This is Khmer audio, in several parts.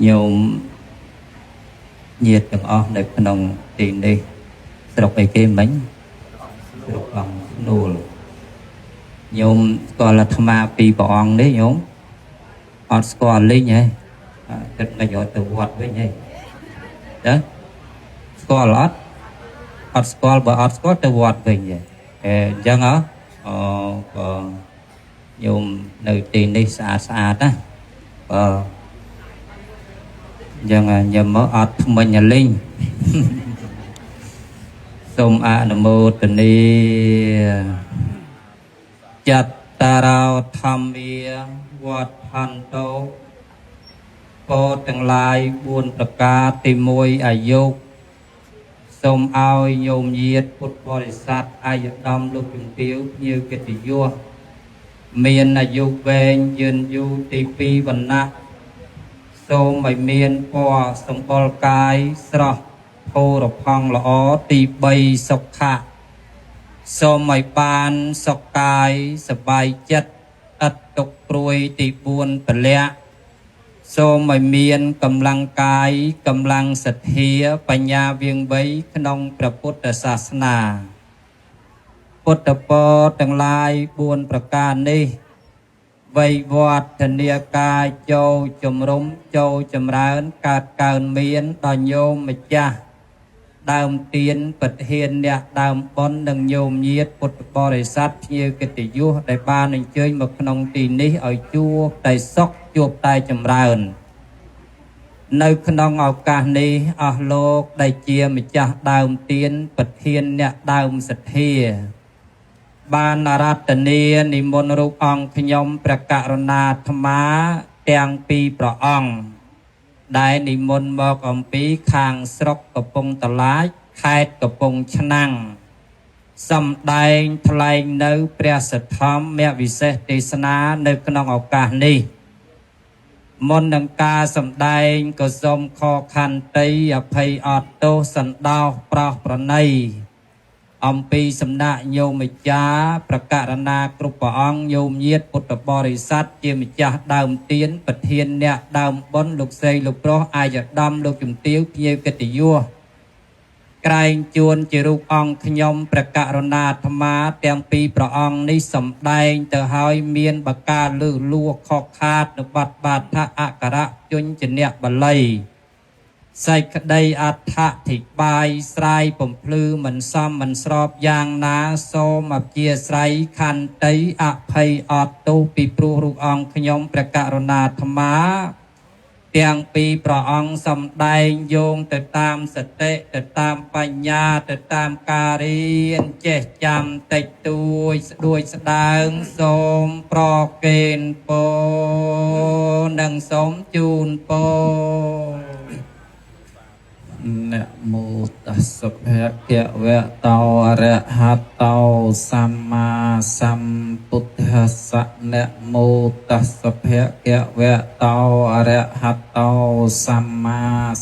nhôm nhiệt từng o được nông tiền đi sọc cái kia bánh sọc bằng nô nhôm còn là tham ma pi bỏng đấy nhôm hot score lên nhé thật là giỏi từ hoạt với nhé đó score lót hot score và hot score từ hoạt về nhé chẳng á còn nhôm nơi tiền đi xa xa đó chẳng nhầm mở ọt mình nhà linh xông ạ nà mô tình đi chặt tà rào tham bia vọt hàn tô cô từng lai buồn tất cả tìm môi ai dục xông ao nhôm nhiệt phút bò để sát ai dục đâm lúc dùng tiếu như cái tỷ vua miền là dục về dừng du tì phi vần nạ xô mày miền bò sông bò cái sọ thô rọc phong lõ tì bay sọc khạ xô mày ban sọc cái sập bài chất ất tục ruồi tì buồn bật lẹ xô mày miền cầm lăng cái cầm lăng sạch hía bà nhà viên bấy nông pra Phậtศาสนาพุทธปอทั้งหลายบุญประการนี้ไว้วัดธเนียกายโจจมรุมโจจำร้านกาดการเมียนตอนโยมมิจ้าดาวเตียนปัดเฮียนเนี่ยดาวบอนดังโยมเยียดพุทธบริษัทเยี่ยกิติยุได้บ้านหนึ่งเจยมาขนมตีนี้เอาจูบได้ซอกจูบได้จำร้านในขนมเอาการนี้เอาโลกได้เจียมิจ้าดาวเตียนปัดเฮียนเนี่ยดาวสัตเทียบานอารัตเนียนิมนต์รูปองขยมประกาศนาธรรมะเตียงปีประองได้นิมนต์บอกอมปีคางสรกกระปงตะลายแคดกระปงชนังสำได้ทลายในเปรียสธรรมเมียวิเศษเทศนาในขนมโอกาสนี้มนต์ดังกาสำได้ก็สมคอคันตีอภัยอดโตสันดาวปราประนัยอมปีสำนักโยมิจ้าประกาศนากรุปองโยมเยียดพุทธบริษัทเจมิจ้าดาวเตียนปะเทียนเนี่ยดาวบนลูกเซลูกโปรอายดำลูกจุ่มติ้วเพียวกติยัวไกรจวนจิรุองขยมประกาศนาธรรมะเตียงปีประองนิสมได้เตอหอยเมียนบกาลือลัวขอขาดนบัดบาทะอักระจุนจเนียบัลลัยใส่กระไดอัฐะถิบายสไลผมพลือมันซ้ำมันสอบยางนาโซมาเกียสไลคันไตอภัยอดตูปีปรูรูองขยมประกาศนาธรรมะเตียงปีประองสำได้โยงแต่ตามสติแต่ตามปัญญาแต่ตามการีนเจจำติดตัวด้วยสดางสมปรเกณฑ์โปดังสมจูนโปนะโมตัสสะภะคะวะโตอะระหะโตสัมมาสัมพุทธัสสะนะโมตัสสะภะคะวะโตอะระหะโตสัมมา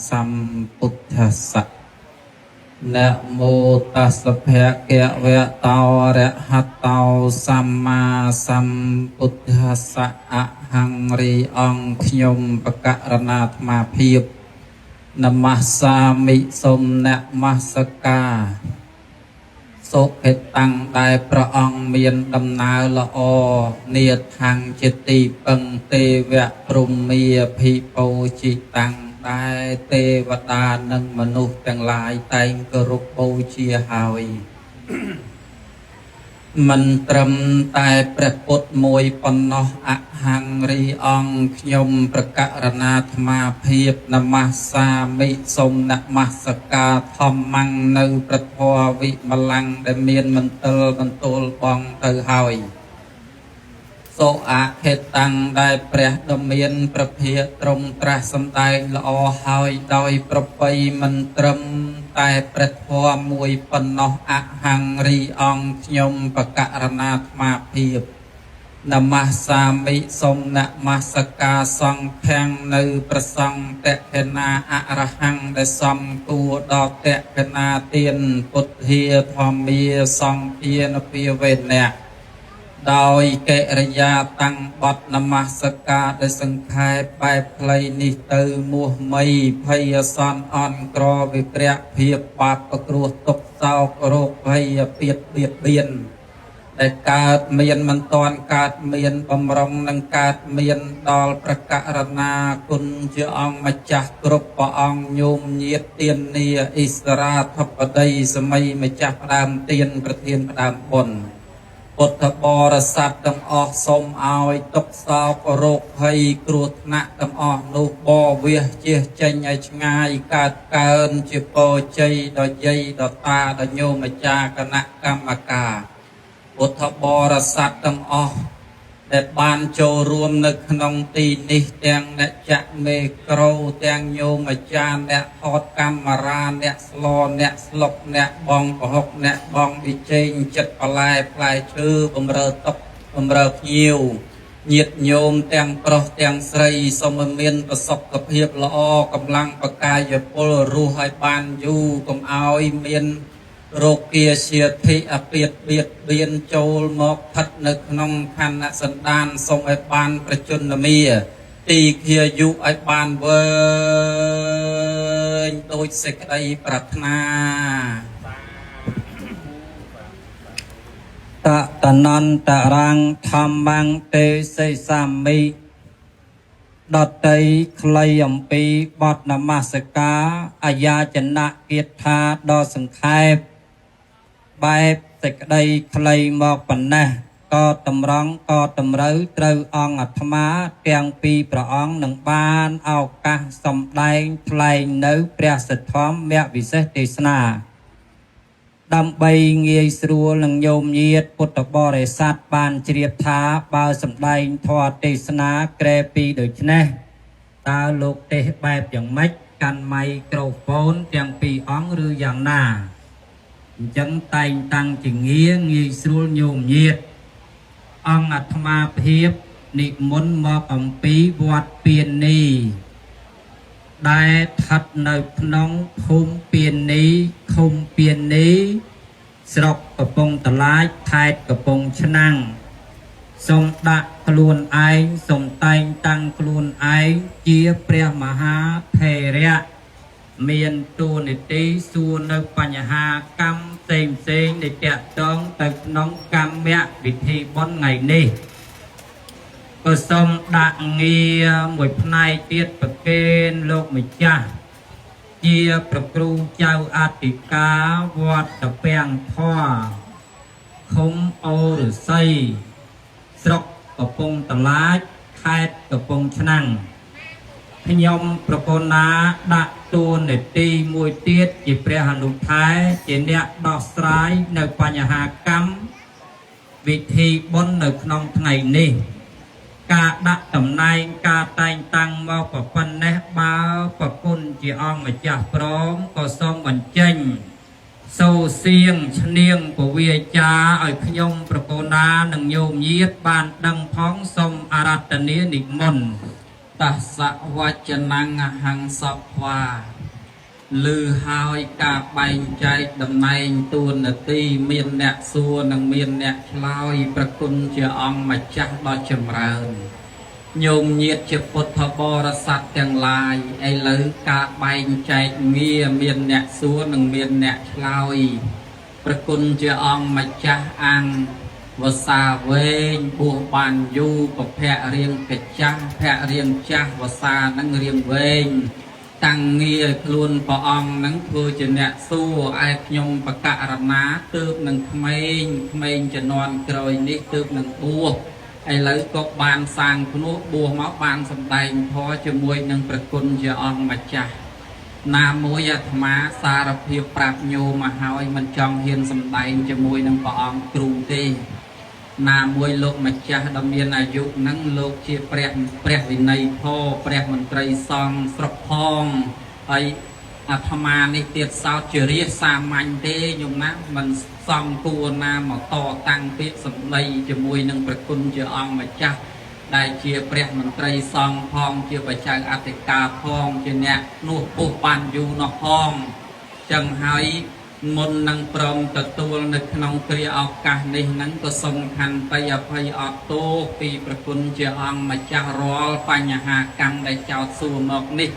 สัมพุทธัสสะนะโมตัสสะภะคะวะโตอะระหะโตสัมมาสัมพุทธัสสะอะหังริองขยมปะกะรณาธรรมาภิบนมัสสามิสมนะมัสกาโสเพตังได้พระองค์เมียนดำนาละอเนียทางจิตติปังเตวะปรุมเมียภิโปจิตังได้เทวดานังมนุษย์ทั้งหลายแต่งกรุปโปเชียหายมันตรมแต่ประพุทธมวยปนออะหังรีองขยมประกาศนาธรรมาเพียบนมัสสามิสมนมัสกาธรรมังในประทววิมลังได้เมียนมันเตลมันโตลปองเตอหอยโสอาเพตังได้เปรียดเมียนประเพียตรงตรัสำได้ละอหอยโดยประไปมันตรมแต่ประทวมวยปนออะหังรีองขยมประกาศนาธรรมาเพียบนมัสสามิสมนะมัสกาสังแพงในประสังเตเพนาอะระหังได้สัมตัวดอกเตเพนาเตียนปุถเฮียธรรมีสังเพียนเพียเวเน ដោយកិរិយាតាំងបត់នមស្ការដោយសង្ខេបបែបផ្លៃនេះទៅមួសមីភ័យអសន្នអន់ក្រវិក្រៈភាពបាបប្រគ្រោះទុក្ខសោករោគភ័យពៀតបៀតបៀនដែលកើតមានមិនតាន់កើតមានបំរុងនឹងកើតមានដល់ប្រករណាគុណជាអង្គម្ចាស់គ្រប់ព្រះអង្គញោមញាតទាននីអិសរាធិបតីសម័យម្ចាស់ផ្ដើមទានប្រធានផ្ដើមបុណ្យពុទ្ធបរិស័ទទាំងអស់សូមឲ្យទុក្ខសោករោគភ័យគ្រោះថ្នាក់ទាំងអស់នោះបវាសជៀសចេញឲ្យឆ្ងាយកើតកើនជាពរជ័យដល់យាយដល់តាដល់ញោមអាចារ្យគណៈកម្មការពុទ្ធបរិស័ទទាំងអស់ដែលបានចូលរួមនៅក្នុងទីនេះទាំងអ្នកចាក់មេក្រូទាំងញោមអាចារ្យអ្នកថតកាមេរ៉ាអ្នកស្លអ្នកស្លុកអ្នកបងប្រហុកអ្នកបងវិជ័យចិត្តបន្លែផ្លែឈើបំរើតុកបំរើភ្ញៀវញាតិញោមទាំងប្រុសទាំងស្រីសូមមានប្រសុខភាពល្អកម្លាំងបកាយពលរស់ឲ្យបានយូរកុំឲ្យមានរោគាជាធិអពាតបៀតបៀនចូលមកស្ថិតនៅក្នុងខណ្ឌសន្តានសូមឲ្យបានប្រជន្មាទីឃាយុឲ្យបានវែងដោយសេចក្តីប្រាថ្នាតតនន្តរាំងធម្មងទេសិសាមិដតីខ្លីអំពីបទនមស្ការអាយាចនៈគាថាដ៏សង្ខេបបែបសេចក្តីខ្លីមកប៉ុណ្ណេះក៏តម្រង់ក៏តម្រូវត្រូវអង្គអាត្មាទាំងពីរព្រះអង្គនឹងបានឱកាសសម្ដែងថ្លែងនៅព្រះសទ្ធម្មវិសេសទេសនាដើម្បីងាយស្រួលនឹងញោមញាតពុទ្ធបរិស័ទបានជ្រាបថាបើសម្ដែងធម៌ទេសនាក្រែពីដូច្នេះតើលោកទេសបែបយ៉ាងម៉េចកាន់ម៉ៃក្រូហ្វូនទាំងពីរអង្គឬយ៉ាងណាអញ្ចឹងតែងតាំងជាងាយស្រួលញោមញាតអង្គអាត្មាភាពនិមន្តមកអំពីវត្តពាននីដែលស្ថិតនៅក្នុងភូមិពាននីឃុំពាននីស្រុកកំពង់តឡាចខេត្តកំពង់ឆ្នាំងសូមដាក់ខ្លួនឯងសូមតែងតាំងខ្លួនឯងជាព្រះមហាថេរៈមានតួនាទីសួរនៅបញ្ហាកម្មផ្សេងដែលតាក់ទងទៅក្នុងកម្មវិធីបុណ្យថ្ងៃនេះក៏សូមដាក់ងារមួយផ្នែកទៀតប្រគេនលោកម្ចាស់ជាប្រគ្រូចៅអធិការវត្តពាំងធរឃុំអូរស័យស្រុកកំពង់តឡាចខេត្តកំពង់ឆ្នាំងខ្ញុំប្រពន្ធណាដាក់តួនាទីមួយទៀតជាព្រះអនុថែជាអ្នកដោះស្រាយនៅបញ្ហាកម្មវិធីបុណ្យនៅក្នុងថ្ងៃនេះការដាក់តំណែងការតែងតាំងមកប៉ុណ្ណេះបើប្រគុណជាអង្គម្ចាស់ព្រមក៏សូមបញ្ចេញសូរសៀងឈ្នៀងពវាចាឲ្យខ្ញុំប្រពន្ធណានិងញោមញាតបានដឹងផងសូមអារាធនានិមន្តតសវចនំអហង្សព្វាឮហើយការបែងចែកតំណែងតួនាទីមានអ្នកសួរនិងមានអ្នកឆ្លើយប្រគុណជាអង្គម្ចាស់ដ៏ចម្រើនញោមញាតជាពុទ្ធបរិស័ទទាំងឡាយឥឡូវការបែងចែកងារមានអ្នកសួរនិងមានអ្នកឆ្លើយប្រគុណជាអង្គម្ចាស់អង្គវសាវែងបួសបានយូរប្រភៈរៀងកចាស់ភៈរៀងចាស់វសានឹងរៀងវែងតាំងងារខ្លួនព្រះអង្គនឹងធ្វើជាអ្នកសួរឯខ្ញុំបករណាទើបនឹងក្មេងជំនាន់ក្រោយនេះទើបនឹងបួសឥឡូវក៏បានសាងភ្នោះបួសមកបានសម្ដែងធម៌ជាមួយនឹងប្រគុណជាអង្គម្ចាស់ណាមួយអាត្មាសារភាពប្រាប់ញោមមកហើយមិនចង់ហ៊ានសម្ដែងជាមួយនឹងព្រះអង្គគ្រូទេណាមួយលោកម្ចាស់ដ៏មានអាយុនឹងលោកជាព្រះវិន័យធម៌ព្រះមន្ត្រីសង្ឃស្រុកផងហើយអាត្មានេះទៀតសោតជារាជសាមញ្ញទេញោមណាមិនសំគួរណាមកតតាំងពាក្យសម្ដីជាមួយនឹងប្រគុណជាអង្គម្ចាស់ដែលជាព្រះមន្ត្រីសង្ឃផងជាបច្ចៅអធិការផងជាអ្នកនោះពុះបានយូរនោះផងចឹងហើយ មុននឹងព្រមទទួលនៅក្នុងគ្រាឱកាសនេះហ្នឹងក៏សូមខន្តីអភ័យអត់ទោសពីព្រះគុណជាអង្គម្ចាស់រាល់បញ្ហាកម្មដែលចោទសួរមកនេះ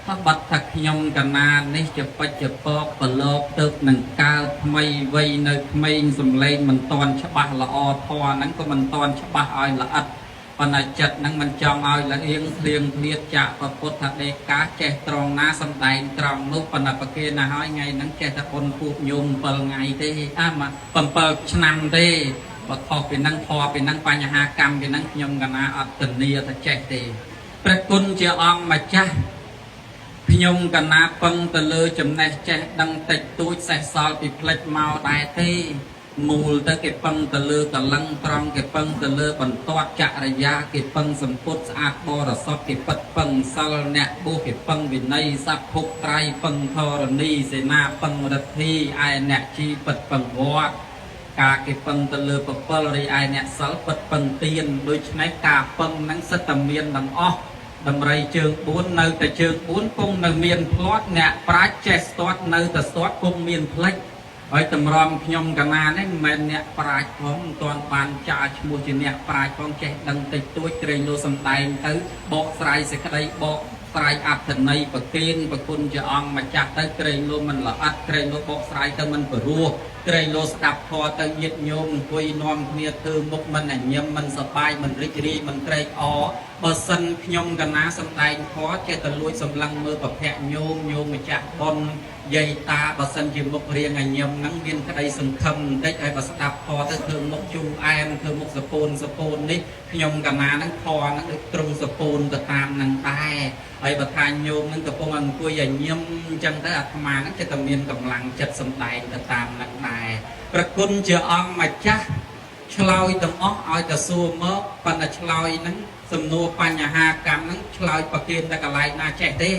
ថាបាត់ថាខ្ញុំកណានេះជាបច្ចុប្បន្នប្រឡប់ទៅនឹងកើតថ្មីវ័យនៅក្មេងសំឡេងមិនតាន់ច្បាស់ល្អធម៌ហ្នឹងក៏មិនតាន់ច្បាស់ឲ្យល្អិតប៉ុន្តែចិត្តហ្នឹងមិនចង់ឲ្យលៀងភ្លៀងភ្លៀតចាក់ព្រះពុទ្ធដេកាចេះត្រង់ណាសំដែងត្រង់នោះប៉ុន្តែប្រគេណាហើយថ្ងៃហ្នឹងចេះតែបុណ្យពូជញោម7ថ្ងៃទេ7ឆ្នាំទេបើខុសពីហ្នឹងធေါ်ពីហ្នឹងបញ្ហាកម្មពីហ្នឹងខ្ញុំកណាអត់ធានាថាចេះទេព្រះគុណជាអង្គម្ចាស់ខ្ញុំកណាពឹងទៅលើចំណេះចេះដឹងតិចតួចសេះសល់ពីផ្លិចមកដែរទេមូលទៅគេពឹងទៅលើកលឹងត្រង់គេពឹងទៅលើបន្ទាត់ចរិយាគេពឹងសម្ពុតស្អាតបរិសុទ្ធគេពិតពឹងសិលអ្នកបួសគេពឹងវិន័យសព្វភពត្រៃពឹងធរណីសេនាពឹងរិទ្ធីឯអ្នកជីពិតពឹងវត្តការគេពឹងទៅលើ7រីឯអ្នកសិលពិតពឹងទៀនដូច្នេះការពឹងហ្នឹងសិតតែមានទាំងអស់ដំរីជើង4នៅតែជើង4គង់នៅមានផ្លាត់អ្នកប្រាជ្ញចេះស្ទាត់នៅតែស្ទាត់គង់មានផ្លេចហើយតម្រាំខ្ញុំកណានេះមិនមែនអ្នកប្រាជ្ញផងមិនទាន់បានចាឈ្មោះជាអ្នកប្រាជ្ញផងចេះដឹងតិចតួចក្រែងលោសំដែងទៅបកស្រាយសេចក្តីបកស្រាយអត្ថន័យប្រគេនប្រគុណជាអង្គម្ចាស់ទៅក្រែងលោមិនល្អិតក្រែងលោបកស្រាយទៅមិនព្រោះក្រែងលោស្ដាប់ធម៌ទៅញាតិញោមអង្គុយនាំគ្នាធ្វើមុខមិនអញឹមមិនសប្បាយមិនរីករាយមិនត្រេកអរបើសិនខ្ញុំកណាសំដែងធម៌ចេះតែលួចសម្លឹងមើលប្រភពញោមម្ចាស់ប៉ុនយាយតាបើសិនជាមុខរៀងអញឹមហ្នឹងមានក្តីសង្ឃឹមបន្តិចហើយបើស្ដាប់ធម៌ទៅធ្វើមុខជូរអែមធ្វើមុខសពូននេះខ្ញុំកណាហ្នឹងធម៌ហ្នឹងដូចត្រង់សពូនទៅតាមហ្នឹងដែរហើយបើថាញោមហ្នឹងកំពុងអង្គុយអញឹមអញ្ចឹងទៅអាត្មាហ្នឹងចិត្តតែមានកម្លាំងចិត្តសំដែងទៅតាមហ្នឹងដែរព្រះគុណជាអង្គម្ចាស់ឆ្លើយទាំងអស់ឲ្យតែសួរមកប៉ុន្តែឆ្លើយហ្នឹងសំណួរបញ្ហាកម្មហ្នឹងឆ្លើយប្រគេនតែកន្លែងណាចេះទេ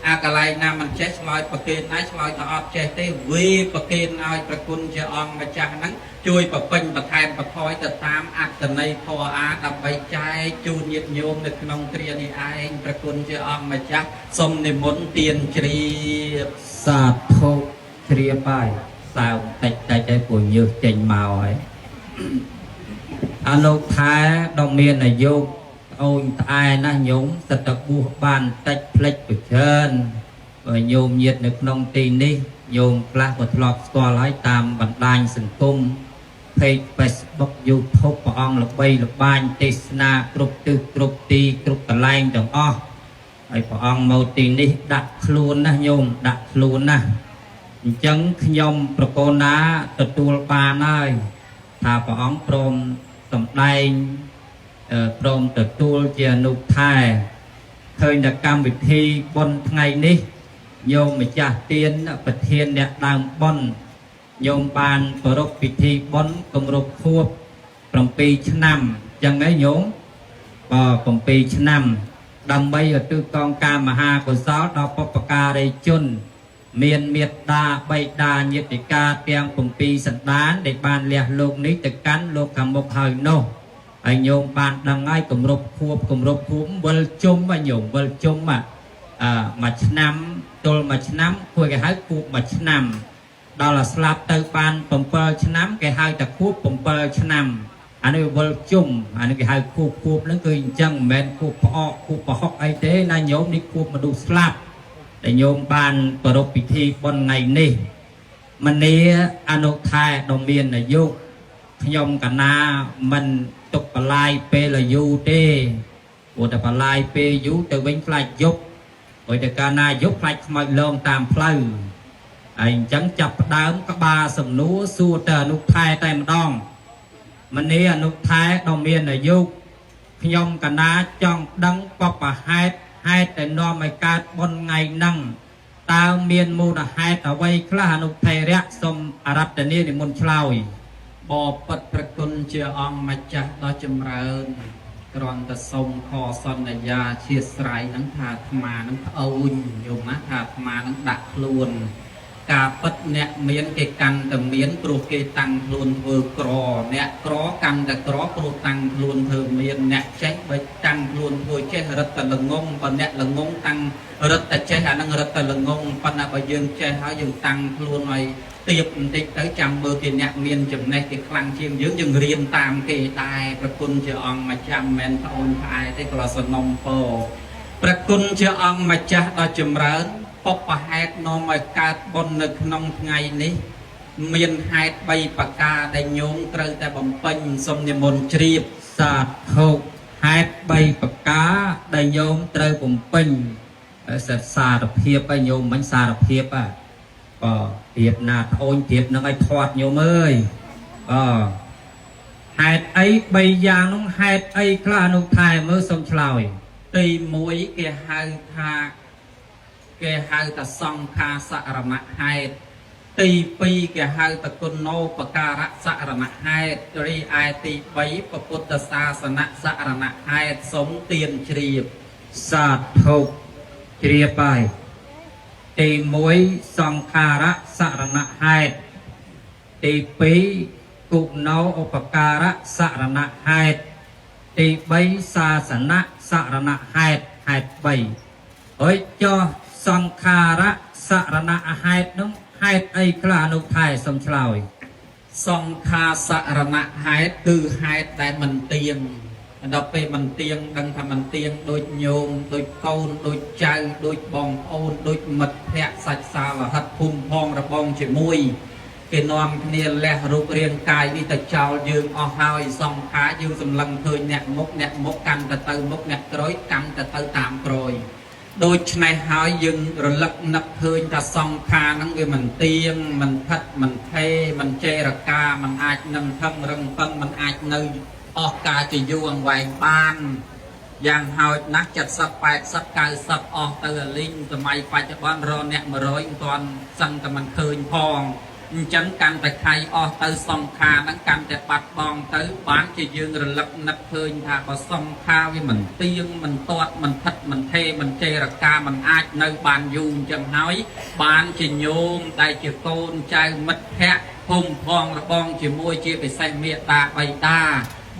អាកន្លែងណាមិនចេះឆ្លើយប្រគេនណាឆ្លើយថាអត់ចេះទេវាប្រគេនឲ្យព្រះគុណជាអង្គម្ចាស់ហ្នឹងជួយប្រពេញបន្ថែមបន្ថយទៅតាមអត្តន័យធម៌អាដើម្បីចែកជូនញាតិញោមនៅក្នុងគ្រានេះឯងព្រះគុណជាអង្គម្ចាស់សូមនិមន្តទានជ្រាបសាធុជ្រាបហើយសើមតិចឲ្យពួកញើសចេញមកហើយអនុថែដ៏មានអាយុអូនត្អែណាស់ញោមសិតតែបួសបានតិចផ្លេចប្រច្រើនបើញោមញាតនៅក្នុងទីនេះញោមខ្លះក៏ធ្លាប់ស្គាល់ហើយតាមបណ្ដាញសង្គម Page Facebook YouTube ព្រះអង្គល្បីល្បាញទេសនាគ្រប់ទិសគ្រប់ទីគ្រប់កន្លែងទាំងអស់ហើយព្រះអង្គមកទីនេះដាក់ខ្លួនណាស់ញោមដាក់ខ្លួនណាស់អញ្ចឹងខ្ញុំប្រកូនណាទទួលបានហើយថាព្រះអង្គព្រមសម្ដែងព្រមទទួលជាអនុថែឃើញតែកម្មវិធីបុណ្យថ្ងៃនេះញោមម្ចាស់ទានប្រធានអ្នកដើមបុណ្យញោមបានប្រពៃពិធីបុណ្យគម្រប់ខួប7ឆ្នាំអញ្ចឹងឯងញោម7ឆ្នាំដើម្បីឧទ្ទិសកងការមហាកុសលដល់បុព្វការីជនមានមេត្តាបិតាញាតិកាទាំង7សន្តានដែលបានលះលោកនេះទៅកាន់លោកខាងមុខហើយនោះហើយញោមបានដឹងហើយគម្រប់ខួបវិលជុំញោមវិលជុំមួយឆ្នាំទល់មួយឆ្នាំគួរគេហៅខួបមួយឆ្នាំដល់ស្លាប់ទៅបាន7ឆ្នាំគេហៅតែខួប7ឆ្នាំអានេះវិលជុំអានេះគេហៅខួបហ្នឹងគឺអញ្ចឹងមិនមែនខួបផ្អកខួបប្រហុកអីទេណាញោមនេះខួបមនុស្សស្លាប់ដែលញោមបានប្រពៃពិធីបុណ្យថ្ងៃនេះមនីអនុថែដ៏មានអាយុខ្ញុំកណាមិនទុកបលាយពេលយូរទេព្រោះតែបលាយពេលយូរទៅវិញខ្លាចយប់ព្រោះតែកាលណាយប់ខ្លាចខ្មោចលងតាមផ្លូវហើយអញ្ចឹងចាប់ផ្ដើមក្បាលសំណួរសួរទៅអនុថែតែម្ដងមនីអនុថែដ៏មានអាយុខ្ញុំកណាចង់ដឹងបបហេតុតែនាំឲ្យកើតបុណ្យថ្ងៃហ្នឹងតើមានមូលហេតុអ្វីខ្លះអនុថេរៈសូមអរតនានិមន្តឆ្លើយបបិទ្ធប្រគុណជាអង្គម្ចាស់ដ៏ចម្រើនគ្រាន់តែសូមខសន្យាជាស្រ័យហ្នឹងថាអាត្មាហ្នឹងប្អូនយល់ណាថាអាត្មាហ្នឹងដាក់ខ្លួនការពិតអ្នកមានគេកាន់តែមានព្រោះគេតាំងខ្លួនធ្វើក្រអ្នកក្រកាន់តែក្រព្រោះតាំងខ្លួនធ្វើមានអ្នកចេះបើតាំងខ្លួនធ្វើចេះរឹតតែល្ងងបើអ្នកល្ងងតាំងរឹតតែចេះអាហ្នឹងរឹតតែល្ងងប៉ុន្តែបើយើងចេះហើយយើងតាំងខ្លួនឲ្យ ទៀបបន្តិចទៅចាំមើលគេអ្នកមានចំណេះគេខ្លាំងជាងយើងរៀនតាមគេដែរប្រគុណជាអង្គម្ចាស់មិនមែនប្អូនផ្អែទេក៏សនំពោប្រគុណជាអង្គម្ចាស់ដ៏ចម្រើនពុបហេតុនាំឲ្យកើតបុណ្យនៅក្នុងថ្ងៃនេះមានហេតុ3ប្រការដែលញោមត្រូវតែបំពេញសូមនិមន្តជ្រាបសាធុហេតុ3ប្រការដែលញោមត្រូវបំពេញសារភាពឲ្យញោមមិនសារភាពភាពណាត្អូនភាពនឹងឲ្យធាត់ញោមអើយហេតុអី3យ៉ាងនោះហេតុអីខ្លះនោះថែមើលសូមឆ្លើយទី1គេហៅថាសង្ខាសរណហេតុទី2គេហៅថាគុណោបការៈសរណហេតុរីឯទី3ពុទ្ធសាសនៈសរណហេតុសូមទានជ្រាបសាធុជ្រាបហើយទី1សង្ខារៈសរណហេតុទី2គុណោឧបការៈសរណហេតុទី3សាសនៈសរណហេតុហេតុ3ហើយចុះសង្ខារៈសរណហេតុនោះហេតុអីខ្លះនោះថែសូមឆ្លើយសង្ខាសរណហេតុគឺហេតុដែលមិនទៀងដល់ពេលមិនទៀងដឹងថាមិនទៀងដូចញោមដូចកូនដូចចៅដូចបងប្អូនដូចមិត្តភក្តិសាច់សាលហិតភូមិផងរបងជាមួយគេនាំគ្នាលះរូបរាងកាយនេះទៅចោលយើងអស់ហើយសង្ខារយើងសម្លឹងឃើញអ្នកមុខកាន់ទៅមុខអ្នកក្រោយកាន់ទៅតាមក្រោយដូច្នេះហើយយើងរលឹកនឹកឃើញថាសង្ខារហ្នឹងវាមិនទៀងមិនផិតមិនថេមិនចេរកាមិនអាចនឹងថឹងរឹងពឹងមិនអាចនៅអស់ការជាយូរអង្វែងបានយ៉ាងហោចណាស់70 80 90អស់ទៅលីងសម័យបច្ចុប្បន្នរអ្នក100មិនទាន់សឹងតែមិនឃើញផងអញ្ចឹងកាន់តែខៃអស់ទៅសង្ខារហ្នឹងកាន់តែបាត់បង់ទៅបានជាយើងរលឹកនឹកឃើញថាបើសង្ខារវាមិនទៀងមិនទាត់មិនផិតមិនថេមិនចេរកាមិនអាចនៅបានយូរអញ្ចឹងហើយបានជាញោមដែលជាកូនចៅមិត្តភក្តិភូមិផងរបងជាមួយជាពិសេសមេត្តាបៃតា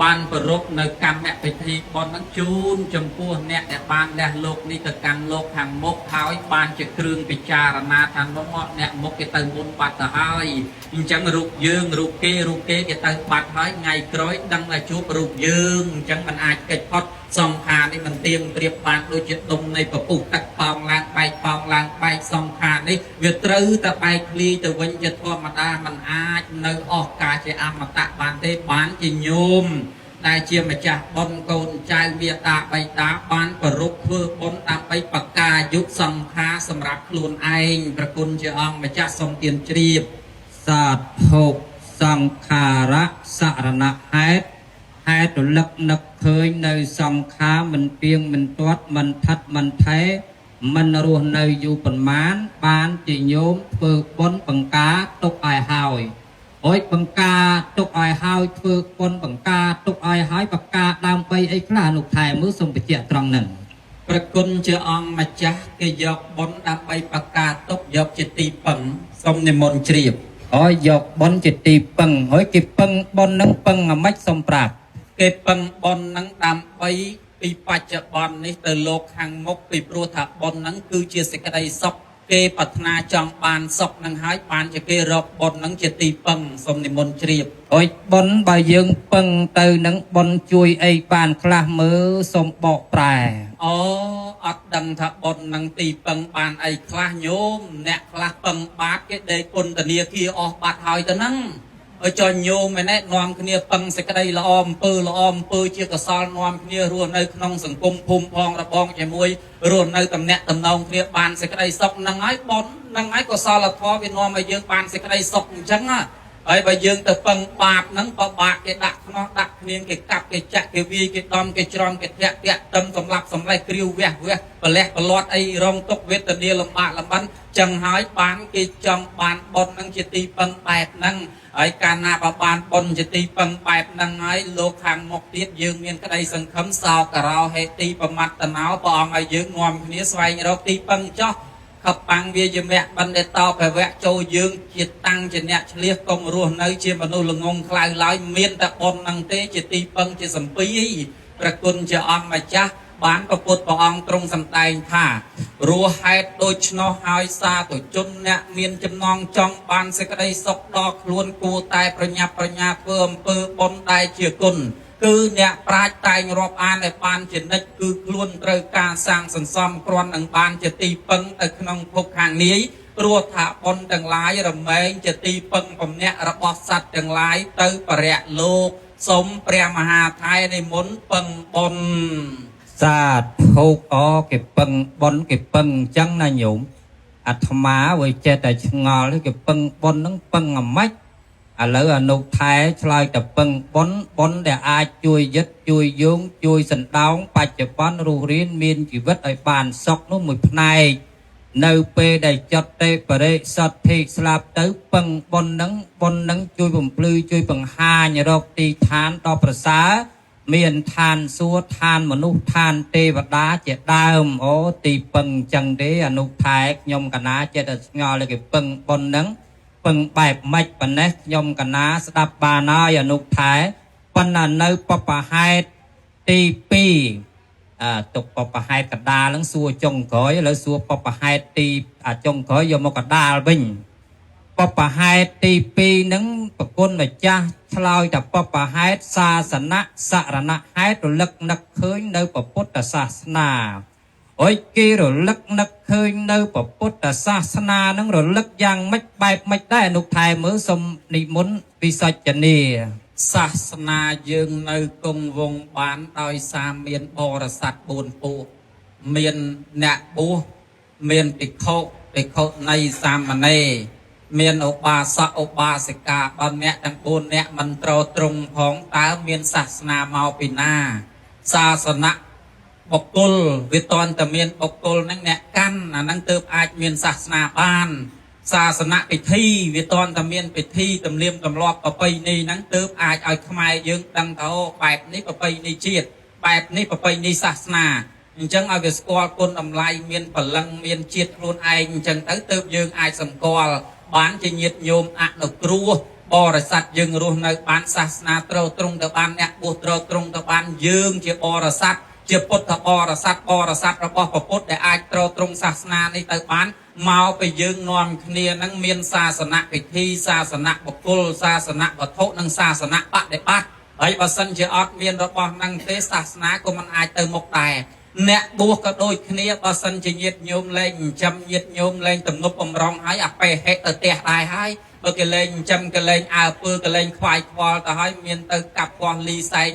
បានប្ររពនៅកម្មពិធីបុណ្យហ្នឹងជូនចំពោះអ្នកដែលបានលះលោកនេះទៅកាន់លោកខាងមុខហើយបានជាគ្រឿងពិចារណាថានោះអ្នកមុខគេទៅមុនបាត់ទៅហើយអញ្ចឹងរូបយើងរូបគេគេទៅបាត់ហើយថ្ងៃក្រោយដឹងថាជួបរូបយើងអញ្ចឹងมันអាចកិច្ចផុតសង្ខារនេះมันទៀងប្រៀបបានដូចជាដុំនៃពពុះទឹកប៉ោងឡើងបែកសង្ខារនេះវាត្រូវតែបែកធ្លាយទៅវិញជាធម្មតាมันអាចនៅអស់ការជាអមតៈបានទេបានជាញោមដែលជាម្ចាស់បុណ្យកូនចៅមេត្តាបៃតាបានប្ររពធ្វើបុណ្យដើម្បីបកាយុសង្ខារសម្រាប់ខ្លួនឯងប្រគុណជាអង្គម្ចាស់សូមទានជ្រាបសាធុសង្ខារៈសរណហេតុហេតុរលឹកនឹកឃើញនៅសង្ខារមិនទៀងមិនទាត់មិនថិតមិនថេមិនរស់នៅយូរប៉ុន្មានបានជាញោមធ្វើបុណ្យបង្ការទុកឲ្យហើយអុយបង្ការទុកឲ្យហើយធ្វើបុណ្យបង្ការទុកឲ្យហើយបង្ការដើម្បីអីខ្លះនោះថែមើលសូមបញ្ជាក់ត្រង់ហ្នឹងប្រគុណជាអង្គម្ចាស់គេយកបុណ្យដើម្បីបង្ការទុកយកជាទីពឹងសូមនិមន្តជ្រាបហើយយកបុណ្យជាទីពឹងហើយគេពឹងបុណ្យហ្នឹងពឹងអាម៉េចសូមប្រាប់គេពឹងបុណ្យហ្នឹងដើម្បីពីបច្ចុប្បន្ននេះទៅលោកខាងមុខពីព្រោះថាបុណ្យហ្នឹងគឺជាសេចក្តីសុខគេប្រាថ្នាចង់បានសុខនឹងហើយបានជាគេរកបុណ្យនឹងជាទីពឹងសូមនិមន្តជ្រាបអុយបុណ្យបើយើងពឹងទៅនឹងបុណ្យជួយអីបានខ្លះមើលសូមបកប្រែអូអត់ដឹងថាបុណ្យនឹងទីពឹងបានអីខ្លះញោមអ្នកខ្លះពឹងបាតគេដេកពន្ធនាគារអស់បាត់ហើយទៅហ្នឹងឲ្យចុះញោមឯណែនាំគ្នាពឹងសេចក្តីល្អអំពើជាកសលនាំគ្នារស់នៅក្នុងសង្គមភូមិផងរបងជាមួយរស់នៅតំណាក់តំណងគ្នាបានសេចក្តីសុខហ្នឹងហើយបុណ្យហ្នឹងហើយកុសលធម៌វានាំឲ្យយើងបានសេចក្តីសុខអញ្ចឹងហើយបើយើងទៅពឹងបាបហ្នឹងក៏បាបគេដាក់ខ្នោះដាក់គ្មានគេកាប់គេចាក់គេវាយគេដំគេច្រំគេធាក់ទឹមសម្លាប់សម្លេះគ្រាវវះប្រលះប្រលាត់អីរងទុកវេទនាលំបាកលំបិនចឹងហើយបានគេចង់បានបុណ្យហ្នឹងជាទីពឹងបែបហ្នឹងហើយកាលណាបើបានបុណ្យជាទីពឹងបែបហ្នឹងហើយលោកខាងមុខទៀតយើងមានក្តីសង្ឃឹមសោករោហេទីប្រមត្តណោព្រះអង្គឲ្យយើងនាំគ្នាស្វែងរកទីពឹងចោះខបាំងវាយមៈបណ្ឌិតោភវៈចូលយើងជាតាំងជាអ្នកឆ្លៀសកុំរស់នៅជាមនុស្សល្ងងខ្លៅឡើយមានតែបុណ្យហ្នឹងទេជាទីពឹងជាសម្ពីប្រគុណជាអង្គម្ចាស់បានព្រះពុទ្ធព្រះអង្គទ្រង់សម្ដែងថា រស់ហេតុដូចឆ្នោហើយសាទៅជនអ្នកមានចំណងចង់បានសេចក្តីសុខដល់ខ្លួនគួរតែប្រញាប់ប្រញាល់ធ្វើអំពើបុណ្យដែលជាគុណគឺអ្នកប្រាជ្ញតែងរាប់អានឲ្យបានជានិច្ចគឺខ្លួនត្រូវការសាងសន្សំគ្រាន់នឹងបានជាទីពឹងទៅក្នុងភពខាងនាយព្រោះថាបុណ្យទាំងឡាយរមែងជាទីពឹងពំនាក់របស់សត្វទាំងឡាយទៅបរិយលោកសូមព្រះមហាថៃនិមន្តពឹងបុណ្យសាធុគេពឹងបុណ្យគេពឹងអញ្ចឹងណាញោមអាត្មាវាចេះតែឆ្ងល់គេពឹងបុណ្យហ្នឹងពឹងអាម៉េចឥឡូវអនុថែឆ្លើយតែពឹងបុណ្យដែលអាចជួយយឹតជួយយោងជួយសណ្ដោងបច្ចុប្បន្នរស់រានមានជីវិតឲ្យបានសុខនោះមួយផ្នែកនៅពេលដែលចត់ទេបរិសទ្ធិស្លាប់ទៅពឹងបុណ្យហ្នឹងជួយបំភ្លឺជួយបង្ហាញរកទីឋានដ៏ប្រសើរមានឋានសួគ៌ឋានមនុស្សឋានទេវតាជាដើមអូទីពឹងចឹងទេអនុថែខ្ញុំកណាចេះតែឆ្ងល់គេពឹងបុណ្យហ្នឹងពឹងបែបម៉េចប៉ុណ្ណេះខ្ញុំកណាស្ដាប់បានហើយអនុថែប៉ុន្តែនៅបបហេតុទី2ទុកបបហេតុកដាលហ្នឹងសួរចុងក្រោយឥឡូវសួរបបហេតុទីចុងក្រោយយកមកកដាលវិញបបហេតុទី2ហ្នឹងប្រគុណម្ចាស់ឆ្លើយតែបបហេតុសាសនៈសរណហេតុរលឹកនឹកឃើញនៅពុទ្ធសាសនាអុយគេរលឹកនឹកឃើញនៅពុទ្ធសាសនាហ្នឹងរលឹកយ៉ាងម៉េចបែបម៉េចដែរអនុថែមើលសូមនិមន្តវិសច្ចនីសាសនាយើងនៅគង់វង្សបានដោយសារមានបរិស័ទ4ពួកមានអ្នកបួសមានភិក្ខុនៃសាមណេរមានឧបាសកឧបាសិកាបើអ្នកទាំង4អ្នកមិនត្រូវត្រង់ផងតើមានសាសនាមកពីណាសាសនាបុគ្គលវាតន់តែមានបុគ្គលហ្នឹងអ្នកកាន់អាហ្នឹងទើបអាចមានសាសនាបានសាសនាពិធីវាតន់តែមានពិធីទំនៀមទម្លាប់ប្រពៃណីហ្នឹងទើបអាចឲ្យខ្មែរយើងដឹងថាអូបែបនេះប្រពៃណីជាតិបែបនេះប្រពៃណីសាសនាអញ្ចឹងឲ្យវាស្គាល់គុណតម្លៃមានពលឹងមានជាតិខ្លួនឯងអញ្ចឹងទៅទើបយើងអាចសម្គាល់បានជាញាតិញោមអនុគ្រោះបរិស័ទយើងរស់នៅបានសាសនាត្រូវត្រង់ទៅបានអ្នកបួសត្រូវត្រង់ទៅបានយើងជាបរិស័ទជាពុទ្ធបរិស័ទរបស់ព្រះពុទ្ធដែលអាចត្រូវត្រង់សាសនានេះទៅបានមកពីយើងនាំគ្នានឹងមានសាសនាពិធីសាសនាបុគ្គលសាសនាវត្ថុនិងសាសនាបដិបត្តិហើយបើសិនជាអត់មានរបស់ហ្នឹងទេសាសនាក៏មិនអាចទៅមុខដែរអ្នកបួសក៏ដូចគ្នាបើសិនជាញាតិញោមលែងចិញ្ចឹមញាតិញោមលែងទំនប់បំរុងហើយអាពេហេទៅផ្ទះដែរហើយបើគេលែងចិញ្ចឹមគេលែងអើពើគេលែងខ្វាយខ្វល់ទៅហើយមានទៅកាប់គាស់លីសែង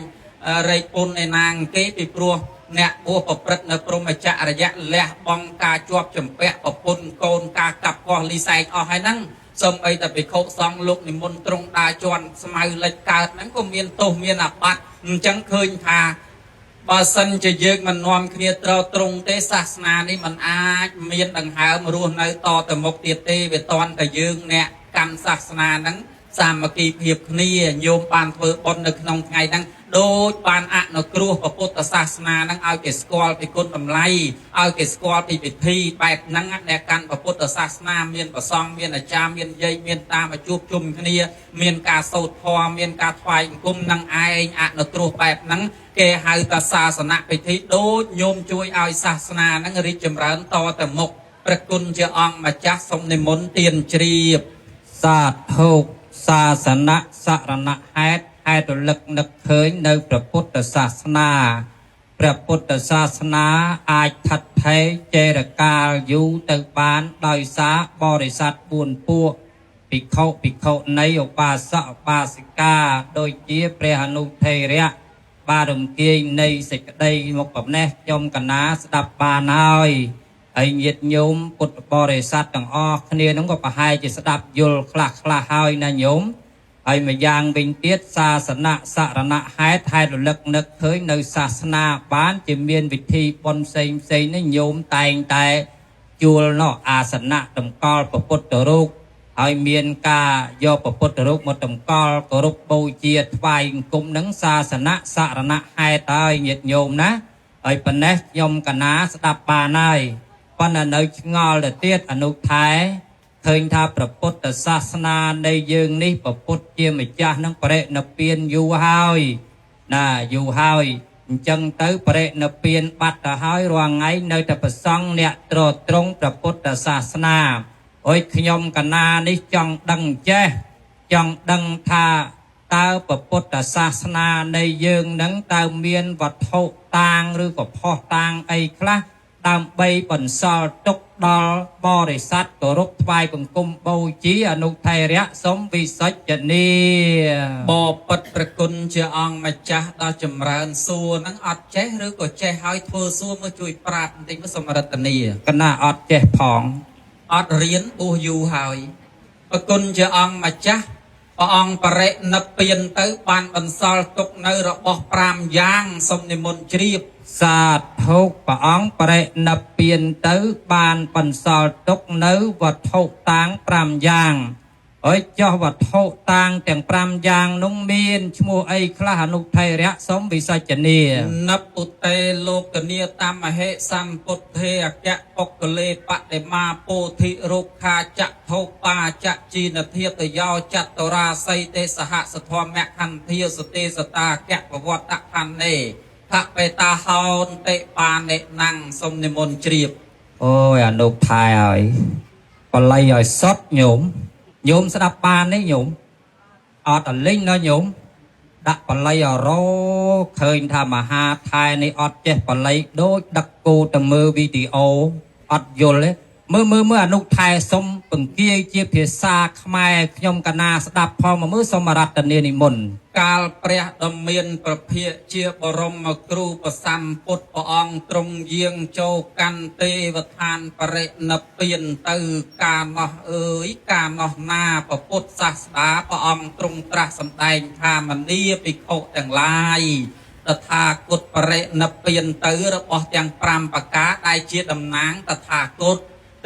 រែកពុនឯណាងគេពីព្រោះអ្នកបួសប្រព្រឹត្តនៅព្រហ្មចរិយៈលះបង់ការជាប់ចម្ពាក់ប្រពន្ធកូនការកាប់គាស់លីសែងអស់ហើយហ្នឹងសូម្បីតែភិក្ខុសង្ឃលោកនិមន្តត្រង់ដើរជន់ស្មៅលិចកើតហ្នឹងក៏មានទោសមានអាបត្តិអញ្ចឹងឃើញថាបើសិនជាយើងមិននាំគ្នាត្រូវត្រង់ទេសាសនានេះមិនអាចមានដង្ហើមរស់នៅតទៅមុខទៀតទេវាតន់តែយើងអ្នកកាន់សាសនាហ្នឹងសាមគ្គីភាពគ្នាញោមបានធ្វើបុណ្យនៅក្នុងថ្ងៃហ្នឹងដូចបានអនុគ្រោះពុទ្ធសាសនាហ្នឹងឲ្យគេស្គាល់ពីគុណតម្លៃឲ្យគេស្គាល់ពីពិធីបែបហ្នឹងអ្នកកាន់ពុទ្ធសាសនាមានប្រសង់មានអាចារ្យមានយាយមានតាមកជួបជុំគ្នាមានការសូត្រធម៌មានការថ្វាយបង្គំនឹងឯងអនុគ្រោះបែបហ្នឹងគេហៅថាសាសនពិធីដូចញោមជួយឲ្យសាសនាហ្នឹងរីកចម្រើនតទៅមុខព្រះគុណជាអង្គម្ចាស់សូមនិមន្តទានជ្រាបសាធុសាសនៈសរណហេតុហេតុរលឹកនឹកឃើញនៅព្រះពុទ្ធសាសនាព្រះពុទ្ធសាសនាអាចថិតថេរចេរកាលយូរទៅបានដោយសារបរិស័ទ4ពួកភិក្ខុភិក្ខុនៃឧបាសកឧបាសិកាដូចជាព្រះអនុថេរៈបារមគាយនៃសេចក្តីមកបំណេះខ្ញុំកណាស្ដាប់បានហើយហើយញាតិញោមពុទ្ធបរិស័ទទាំងអស់គ្នានឹងក៏ប្រហែលជាស្ដាប់យល់ខ្លះហើយណាញោមហើយម្យ៉ាងវិញទៀតសាសនាសរណហេតុហេតុរលឹកនឹកឃើញនៅសាសនាបានជាមានវិធីបុណ្យផ្សេងនេះញោមតែងតែជួលនោះអាសនៈតម្កល់ព្រះពុទ្ធរូបហើយមានការយកព្រះពុទ្ធរូបមកតម្កល់គោរពបូជាថ្វាយអង្គមនឹងសាសនាសរណហេតុហើយញាតិញោមណាហើយប៉ុណ្ណេះខ្ញុំកណាស្ដាប់បានហើយប៉ុន្តែនៅឆ្ងល់ទៅទៀតអនុថែឃើញថាព្រះពុទ្ធសាសនានៃយើងនេះព្រះពុទ្ធជាម្ចាស់នឹងបរិនិព្វានយូរហើយណាយូរហើយ ចឹងទៅប្រេណពៀនបាត់ទៅហើយរាល់ថ្ងៃនៅតែប្រសង់អ្នកត្រត្រង់ព្រះពុទ្ធសាសនាអុយខ្ញុំកណានេះចង់ដឹងចេះចង់ដឹងថាតើព្រះពុទ្ធសាសនានៃយើងនឹងតើមានវត្ថុតាងឬក៏ផុសតាងអីខ្លះដើម្បីបន្សល់ទុកដល់បរិស័ទគោរពថ្វាយបង្គំបូជាអនុថេរៈសូមវិសុចនីបពិតប្រគុណជាអង្គម្ចាស់ដល់ចម្រើនសួរហ្នឹងអត់ចេះឬក៏ចេះហើយធ្វើសួរមកជួយប្រាប់បន្តិចមកសូមរតនាកណាអត់ចេះផងអត់រៀនបួសយូរហើយប្រគុណជាអង្គម្ចាស់ព្រះអង្គបរិនិព្វានទៅបានបន្សល់ទុកនៅរបស់5យ៉ាងសូមនិមន្តជ្រាបសាធុព្រះអង្គបរិនិព្វានទៅបានបន្សល់ទុកនៅវត្ថុតាង5យ៉ាងហើយចុះវត្ថុតាងទាំង5យ៉ាងនោះមានឈ្មោះអីខ្លះអនុថេរៈសូមវិសាចនានិពុតេលោកនីតមហេសម្ពុទ្ធេអគ្គបុគ្គលេបតិមាពោធិរុក្ខាចក្ខុបាចជីនធាតយោចតរាសីទេសហសធម្មខន្ធាសទេសតាកៈពវត្តខណ្ណេភបេតាហោនតិបានិណੰសូមនិមន្តជ្រាបអូយអនុថែហើយបល័យឲ្យសុតញោមស្ដាប់បានទេញោមអត់អលេងណាញោមដាក់បល័យអរោឃើញថាមហាថែនេះអត់ចេះបល័យដូចដឹកគោទៅមើលវីដេអូអត់យល់ទេមើលអនុថែសុំពង្គៀជាភាសាខ្មែរខ្ញុំកណាស្ដាប់ផងមើលសូមរតនានិមន្តកាលព្រះដ៏មានប្រភិជាបរមគ្រូប្រសម្ពុទ្ធព្រះអង្គទ្រង់យាងចូលកាន់ទេវឋានបរិនិព្វានទៅកាលនោះអើយកាលនោះណាព្រះពុទ្ធសាសនាព្រះអង្គទ្រង់ត្រាស់សម្ដែងថាមនីភិក្ខុទាំងឡាយតថាគតបរិនិព្វានទៅរបស់ទាំង5ប្រការដែលជាតំណាងតថាគត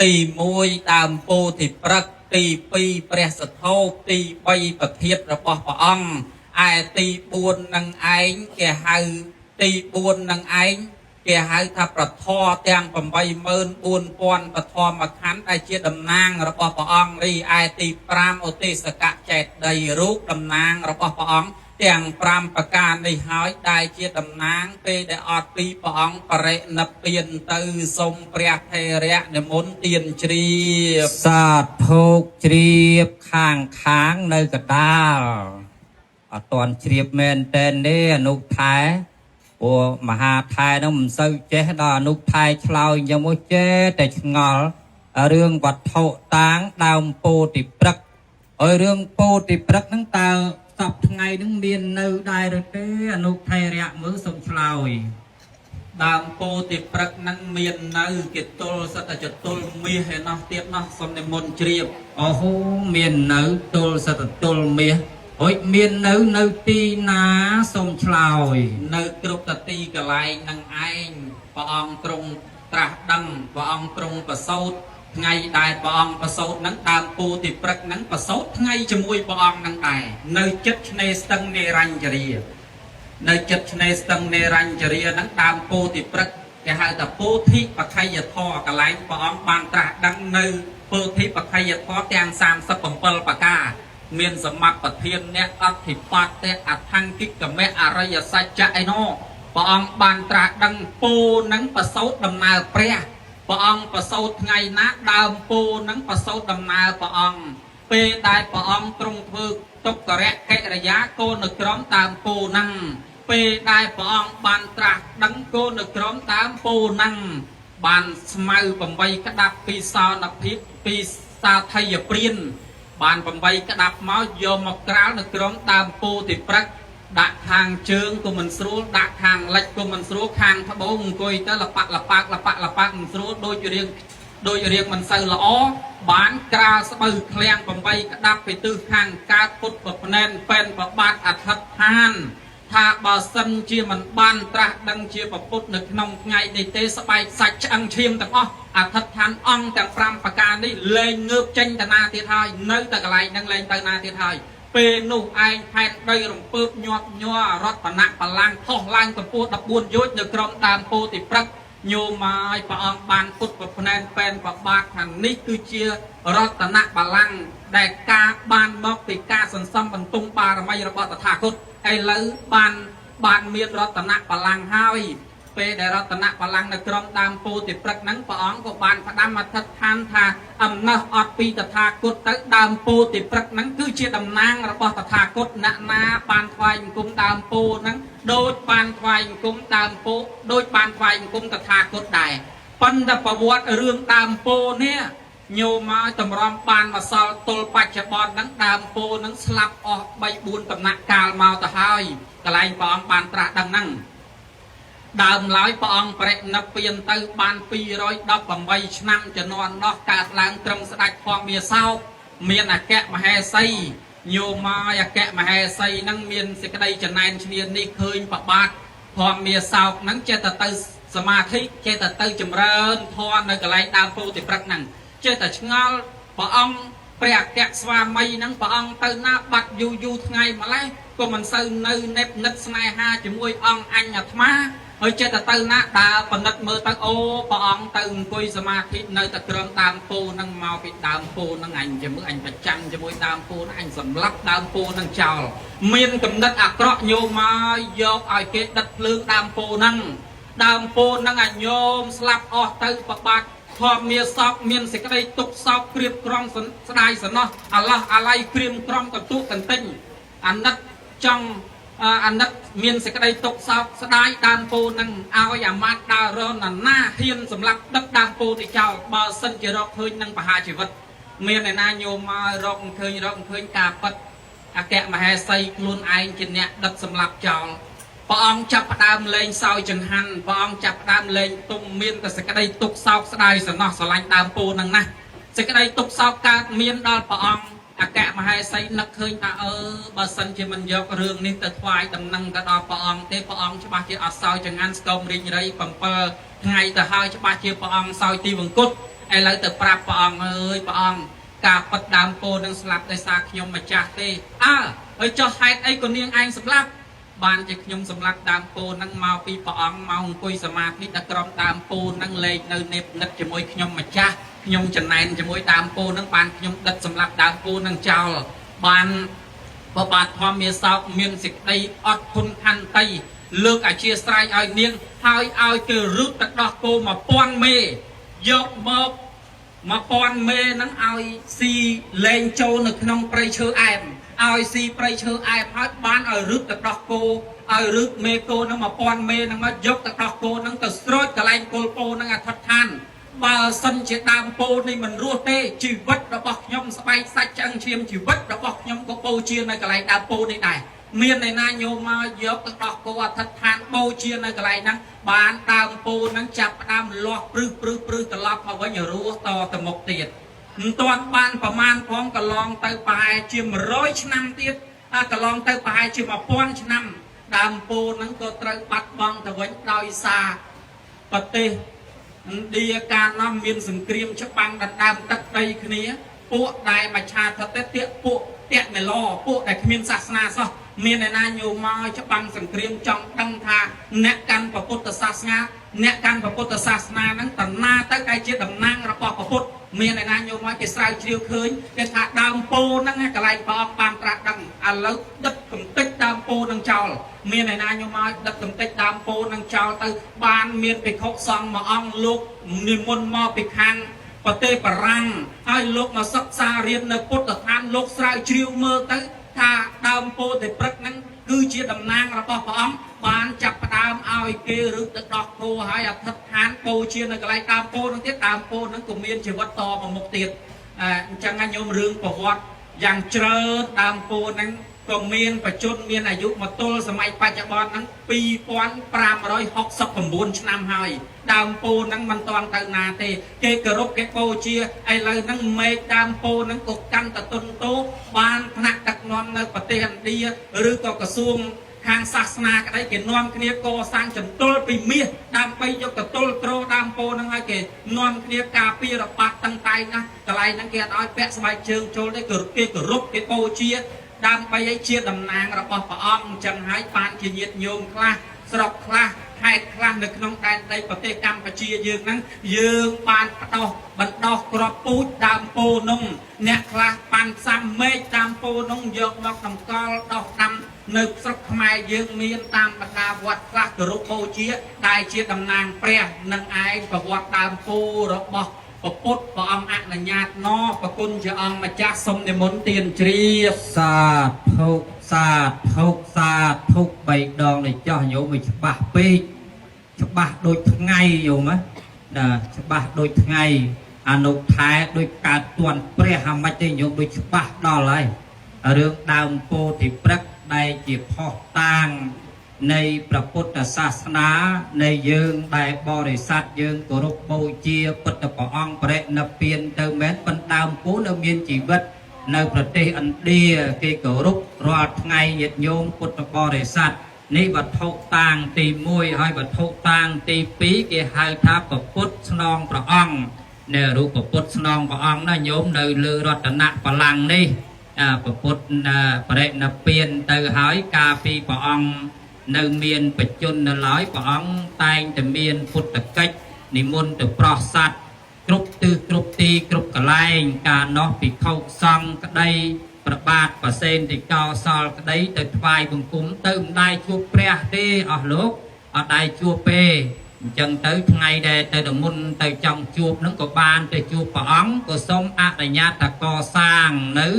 ទី1ដើមពោធិព្រឹក្សទី2ព្រះសទ្ធោទី3ប្រធានរបស់ព្រះអង្គឯទី4នឹងឯងគេហៅទី4នឹងឯងគេហៅថាប្រធរទាំង 84000 បឋមខណ្ឌដែលជាតំណាងរបស់ព្រះអង្គរីឯទី5ឧទេសកចេតដីរូបតំណាងរបស់ព្រះអង្គទាំង5ប្រការនេះហើយដែលជាតំណាងពេលដែលអត់ពីព្រះអង្គបរិនិព្វានទៅសូមព្រះថេរៈនិមន្តទានជ្រាបសាធុជ្រាបខាងនៅកដាលអត់ទាន់ជ្រាបមែនតែនទេអនុថែព្រោះមហាថែនោះមិនសូវចេះដល់អនុថែឆ្លើយយ៉ាងមកចេះតែឆ្ងល់រឿងវត្ថុតាងដើមពោធិព្រឹក្សហើយរឿងពោធិព្រឹក្សហ្នឹងតើសពថ្ងៃនឹងមាននៅដែរឬទេអនុថេរៈមើលសូមឆ្លើយដើមពោធិព្រឹក្សនឹងមាននៅគេទល់សតចតុលមាសឯណោះទៀតណោះសូមនិមន្តជ្រាបអូហូមាននៅទល់សតតុលមាសហុយមាននៅទីណាសូមឆ្លើយនៅគ្រប់តទីកន្លែងនឹងឯងព្រះអង្គទ្រង់ត្រាស់ដឹងព្រះអង្គទ្រង់ប្រសូតថ្ងៃដែលព្រះអង្គប្រសូតនឹងដើមពោធិព្រឹក្សនឹងប្រសូតថ្ងៃជាមួយព្រះអង្គនឹងដែរនៅចិត្តឆ្នេរស្ទឹងនេរញ្ជរានៅចិត្តឆ្នេរស្ទឹងនេរញ្ជរានឹងដើមពោធិព្រឹក្សគេហៅថាពោធិបក្ខយធម៌កន្លែងព្រះអង្គបានត្រាស់ដឹងនៅពោធិបក្ខយធម៌ទាំង37ប្រការមានសមត្ថប្រធានអ្នកអធិបតេអថង្គិកមៈអរិយសច្ចៈឯណោព្រះអង្គបានត្រាស់ដឹងពោនឹងប្រសូតដំណើរព្រះអង្គប្រសូតថ្ងៃណាដើមពោនឹងប្រសូតដំណើរព្រះអង្គពេលដែលព្រះអង្គទ្រង់ធ្វើទុក្ករៈកិរិយាគោនៅក្រោមដើមពោនឹងពេលដែលព្រះអង្គបានត្រាស់ដឹងគោនៅក្រោមដើមពោនឹងបានស្មៅ8ក្តាប់ពីសោណភិបពីសាថយព្រានបាន8ក្តាប់មកយកមកក្រាលនៅក្រោមដើមពោធិព្រឹក្សដាក់ខាងជើងក៏មិនស្រួលដាក់ខាងលិចក៏មិនស្រួលខាងត្បូងអង្គុយទៅលប៉ាក់មិនស្រួលដូចរៀងមិនសូវល្អបានក្រាលស្បូវឃ្លាំង8ក្តាប់ពីទិសខាងកើតពុទ្ធប្រណែនពេនប្របាទអធិដ្ឋានថាបើសិនជាមិនបានត្រាស់ដឹងជាពុទ្ធនៅក្នុងថ្ងៃនេះទេស្បែកសាច់ឆ្អឹងឈាមទាំងអស់អធិដ្ឋានអង្គទាំង5ប្រការនេះលែងងើបចេញទៅណាទៀតហើយនៅតែកន្លែងហ្នឹងលែងទៅណាទៀតហើយពេលនោះឯងផែនដីរំពើបញាប់ញ័ររតនៈបលាំងផុសឡើងកម្ពស់14យោជន៍នៅក្រោមដើមពោធិព្រឹក្សញោមហើយព្រះអង្គបានពុទ្ធប្រផ្នែនពេនប្របាទថានេះគឺជារតនៈបលាំងដែលការបានមកពីការសន្សំបន្ទុំបារមីរបស់តថាគតឥឡូវបាន បានមានរតនៈបលាំងហើយពេលដែលរតនៈបលាំងនៅក្រុមដើមពោធិព្រឹកហ្នឹងព្រះអង្គក៏បានផ្ដាំអធិដ្ឋានថាអំណះអត់ពីតថាគតទៅដើមពោធិព្រឹកហ្នឹងគឺជាតំណាងរបស់តថាគតអ្នកណាបានថ្វាយបង្គំដើមពោហ្នឹងដូចបានថ្វាយបង្គំដើមពោដូចបានថ្វាយបង្គំតថាគតដែរប៉ុន្តែប្រវត្តិរឿងដើមពោនេះញោមមកតម្រាំបានមកសល់ទល់បច្ចុប្បន្នហ្នឹងដើមពោហ្នឹងស្លាប់អស់3 4ដំណាក់កាលមកទៅហើយកន្លែងព្រះអង្គបានត្រាស់ដឹងហ្នឹងដើមឡើយព្រះអង្គបរិនិព្វានទៅបាន218ឆ្នាំជំនាន់នោះកើតឡើងត្រឹមស្ដេចធម្មមាសោកមានអគ្គមហេសីញោមមកអគ្គមហេសីហ្នឹងមានសេចក្តីចំណែនឈ្នាននេះឃើញប្របាទធម្មមាសោកហ្នឹងចេះតែទៅសមាធិចេះតែទៅចម្រើនធម៌នៅកន្លែងដើមពោធិព្រឹកហ្នឹងចេះតែឆ្ងល់ព្រះអង្គព្រះអគ្គស្វាមីហ្នឹងព្រះអង្គទៅណាបាត់យូរថ្ងៃម្លេះក៏មិនសូវនៅនិតស្នេហាជាមួយអង្គអញអាត្មាហើយចេះតែទៅណាដើរពិនិត្យមើលទៅអូព្រះអង្គទៅអង្គុយសមាធិនៅតែក្រឹមដើមពោហ្នឹងមកពីដើមពោហ្នឹងអញជាមួយអញប្រចាំជាមួយដើមពោហ្នឹងអញសម្លាប់ដើមពោហ្នឹងចោលមានកំណត់អាក្រក់ញោមមកយកឲ្យគេដិតភ្លើងដើមពោហ្នឹងដើមពោហ្នឹងអាញោមស្លាប់អស់ទៅប្របាទធម្មមាសោកមានសេចក្តីទុកសោកក្រៀបក្រំស្ដាយសំណោះអាឡោះអាឡៃក្រៀមក្រំកន្ទុកកន្ទិញអាណិតចង់អាណិតមានសេចក្តីទុកសោកស្ដាយដើមពោនឹងឲ្យអាម៉ាត់ដើររនណាហ៊ានសម្រាប់ដឹកដើមពោទៅចោលបើសិនជារកឃើញនឹងបហាជីវិតមានឯណាញោមមករកឃើញការប៉ັດអគ្គមហេសីខ្លួនឯងជាអ្នកដឹកសម្រាប់ចោលព្រះអង្គចាប់ផ្ដើមលេងសោយចង្ហាន់ព្រះអង្គចាប់ផ្ដើមលេងទុំមានតែសេចក្តីទុកសោកស្ដាយសំណោះស្រឡាញ់ដើមពោនឹងណាសេចក្តីទុកសោកកើតមានដល់ព្រះអង្គអគ្គមហេសីនឹកឃើញថាបើសិនជាមិនយករឿងនេះទៅថ្វាយដំណឹងទៅដល់ព្រះអង្គទេព្រះអង្គច្បាស់ជាអត់សោយចង្ហាន់ស្គមរីករាយ7ថ្ងៃទៅហើយច្បាស់ជាព្រះអង្គសោយទីវង្គតឥឡូវទៅប្រាប់ព្រះអង្គអើយព្រះអង្គការប៉ັດដើមពោនឹងស្លាប់ដោយសារខ្ញុំម្ចាស់ទេហើយចុះហេតុអីក៏នាងឯងសម្លាប់បានជាខ្ញុំសម្លាប់ដើមពោនឹងមកពីព្រះអង្គមកអង្គុយសមាធិដល់ក្រំដើមពោនឹងលេខនៅនេបនិតជាមួយខ្ញុំម្ចាស់ខ្ញុំចំណែនជាមួយដើមពោនឹងបានខ្ញុំដិតសម្លាប់ដើមពោនឹងចោលបានបបាទធម្មមាសោកមានសេចក្តីអត់ធន់ខន្តីលើកអធិស្ឋានឲ្យនាងហើយឲ្យគេរឹតទៅដោះគោ1000មេយកមក1000មេហ្នឹងឲ្យស៊ីលែងចូលនៅក្នុងព្រៃឈើអែមឲ្យស៊ីព្រៃឈើអែមហើយបានឲ្យរឹតទៅដោះគោឲ្យរឹតមេគោហ្នឹង1000មេហ្នឹងមកយកទៅដោះគោហ្នឹងទៅស្រោចកន្លែងគល់ពោហ្នឹងអធិដ្ឋានបើសិនជាដើមពោនេះមិនរស់ទេជីវិតរបស់ខ្ញុំស្បែកសាច់ឆ្អឹងឈាមជីវិតរបស់ខ្ញុំក៏បូជានៅកន្លែងដើមពោនេះដែរមានឯណាញោមមកយកទៅដោះគោអធិដ្ឋានបូជានៅកន្លែងហ្នឹងបានដើមពោហ្នឹងចាប់ផ្ដើមលាស់ព្រឹសត្រឡប់មកវិញរស់តទៅមុខទៀតមិនទាន់បានប្រមាណផងកន្លងទៅប្រហែលជា100ឆ្នាំទៀតកន្លងទៅប្រហែលជា1000ឆ្នាំដើមពោហ្នឹងក៏ត្រូវបាត់បង់ទៅវិញដោយសារប្រទេសឥណ្ឌាកាលនោះមានសង្គ្រាមច្បាំងដណ្ដើមទឹកដីគ្នាពួកដែលមច្ឆាធិតិពួកតេមេឡពួកដែលគ្មានសាសនាសោះមានឯណាញោមមកច្បាំងសង្គ្រាមចង់ដឹងថាអ្នកកាន់ពុទ្ធសាសនាហ្នឹងតណាទៅឯជាតំណាងរបស់ពុទ្ធមានឯណាញោមមកគេស្រាវជ្រាវឃើញគេថាដើមពោហ្នឹងកន្លែងព្រះអង្គបានត្រាស់ដឹងឥឡូវដិតកំតិចដើមពោនឹងចោលមានឯណាញោមមកដិតកំតិចដើមពោនឹងចោលទៅបានមានភិក្ខុសង្ឃមួយអង្គលោកនិមន្តមកពីខាងប្រទេសបារាំងហើយលោកមកសិក្សារៀននៅពុទ្ធដ្ឋានលោកស្រាវជ្រាវមើលទៅថាដើមពោធិព្រឹកហ្នឹងគឺជាតំណាងរបស់ព្រះអង្គបានចាប់ផ្ដើមឲ្យគេរឹតទៅដោះគោហើយអធិដ្ឋានបូជានៅកន្លែងដើមពោហ្នឹងទៀតដើមពោហ្នឹងក៏មានជីវិតតមកមុខទៀតអញ្ចឹងញោមរឿងប្រវត្តិយ៉ាងច្រើនដើមពោហ្នឹងក៏មានបច្ចុប្បន្នមានអាយុមកទល់សម័យបច្ចុប្បន្នហ្នឹង2569ឆ្នាំហើយដើមពោហ្នឹងមិនទាន់ទៅណាទេគេគោរពគេបូជាឥឡូវហ្នឹងមេឃដើមពោហ្នឹងក៏កាន់តែទុនតូបានថ្នាក់ដឹកនាំនៅប្រទេសឥណ្ឌាឬក៏ក្រសួងខាងសាសនាក្តីគេនាំគ្នាកសាងចន្ទុលពីមាសដើម្បីយកទៅទល់ត្រដើមពោហ្នឹងឲ្យគេនាំគ្នាការពាររបាត់តឹងតែងណាកន្លែងហ្នឹងគេអត់ឲ្យពាក់ស្បែកជើងចូលទេគេគោរពគេបូជាដើម្បីឲ្យជាតំណាងរបស់ព្រះអង្គអញ្ចឹងហើយបានជាញាតិញោមខ្លះស្រុកខ្លះខេត្តខ្លះនៅក្នុងដែនដីប្រទេសកម្ពុជាយើងហ្នឹងយើងបានបណ្ដោះក្របពូជដើមពោនោះអ្នកខ្លះបានផ្សំមេឃដើមពោនោះយកមកតម្កល់ដោះដាំ នៅស្រុកខ្មែរយើងមានតាមបណ្ដាវត្តខ្លះគោរពបូជាដែលជាតំណាងព្រះនឹងឯងប្រវត្តិដើមពូរបស់ព្រះពុទ្ធព្រះអង្គអនុញ្ញាតណប្រគុណជាអង្គម្ចាស់សូមនិមន្តទានជ្រាប សាធុសាធុសាធុបីដងនេះចោះញោមវាច្បាស់ពេកច្បាស់ដូចថ្ងៃញោមណាច្បាស់ដូចថ្ងៃអនុថែដូចកើតទាន់ព្រះអាមិនទេញោមដូចច្បាស់ដល់ហើយរឿងដើមពោធិព្រឹកដែលជាផុសតាងនៃព្រះពុទ្ធសាសនានៃយើងដែលបរិស័ទយើងគោរពបូជាពុទ្ធព្រះអង្គបរិនិព្វានទៅមែនប៉ុន្តែដើមពោនៅមានជីវិតនៅប្រទេសឥណ្ឌាគេគោរពរាល់ថ្ងៃញាតិញោមពុទ្ធបរិស័ទនេះវត្ថុតាងទី1ហើយវត្ថុតាងទី2គេហៅថាព្រះពុទ្ធស្នងព្រះអង្គនៅរូបព្រះពុទ្ធស្នងព្រះអង្គណាញោមនៅលើរតនបល្ល័ង្កនេះព្រះពុទ្ធបរិនិព្វានទៅហើយកាលពីព្រះអង្គនៅមានបច្ចុប្បន្ននៅឡើយព្រះអង្គតែងតែមានពុទ្ធកិច្ចនិមន្តទៅប្រោះសត្វគ្រប់ទិសគ្រប់ទីគ្រប់កន្លែងការនោះភិក្ខុសង្ឃក្តីប្របាទប្រសេនទីកោសលក្តីទៅថ្វាយបង្គំទៅមិនដែរជួបព្រះទេអស់លោកអត់ដែរជួបទេអញ្ចឹងទៅថ្ងៃដែលទៅដល់មុនទៅចង់ជួបនឹងក៏បានទៅជួបព្រះអង្គក៏សូមអនុញ្ញាតតកសាងនៅ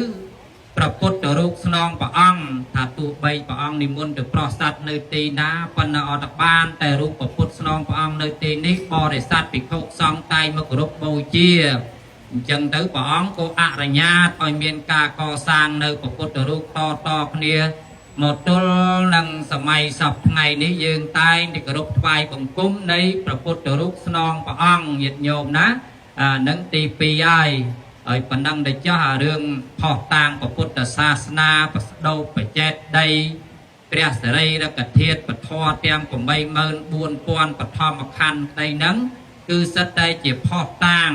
ព្រះពុទ្ធរូបស្នងព្រះអង្គថាទោះបីព្រះអង្គនិមន្តទៅប្រោះសត្វនៅទីណាប៉ុន្តែអត់បានតែរូបព្រះពុទ្ធស្នងព្រះអង្គនៅទីនេះបរិស័ទភិក្ខុសង្ឃតែងមកគោរពបូជាអញ្ចឹងទៅព្រះអង្គក៏អនុញ្ញាតឲ្យមានការកសាងនៅព្រះពុទ្ធរូបតគ្នាមកទល់នឹងសម័យសពថ្ងៃនេះយើងតែងតែគោរពថ្វាយបង្គំនៃព្រះពុទ្ធរូបស្នងព្រះអង្គញាតិញោមណានឹងទី2ហើយប៉ុណ្ណឹងទៅចោះរឿងផុសតាងពុទ្ធសាសនាប្រស្ដោបច្ចេតដីព្រះសរីរកធាតុពធទាំង84000បឋមខណ្ឌផ្ទៃហ្នឹងគឺសិតតែជាផុសតាង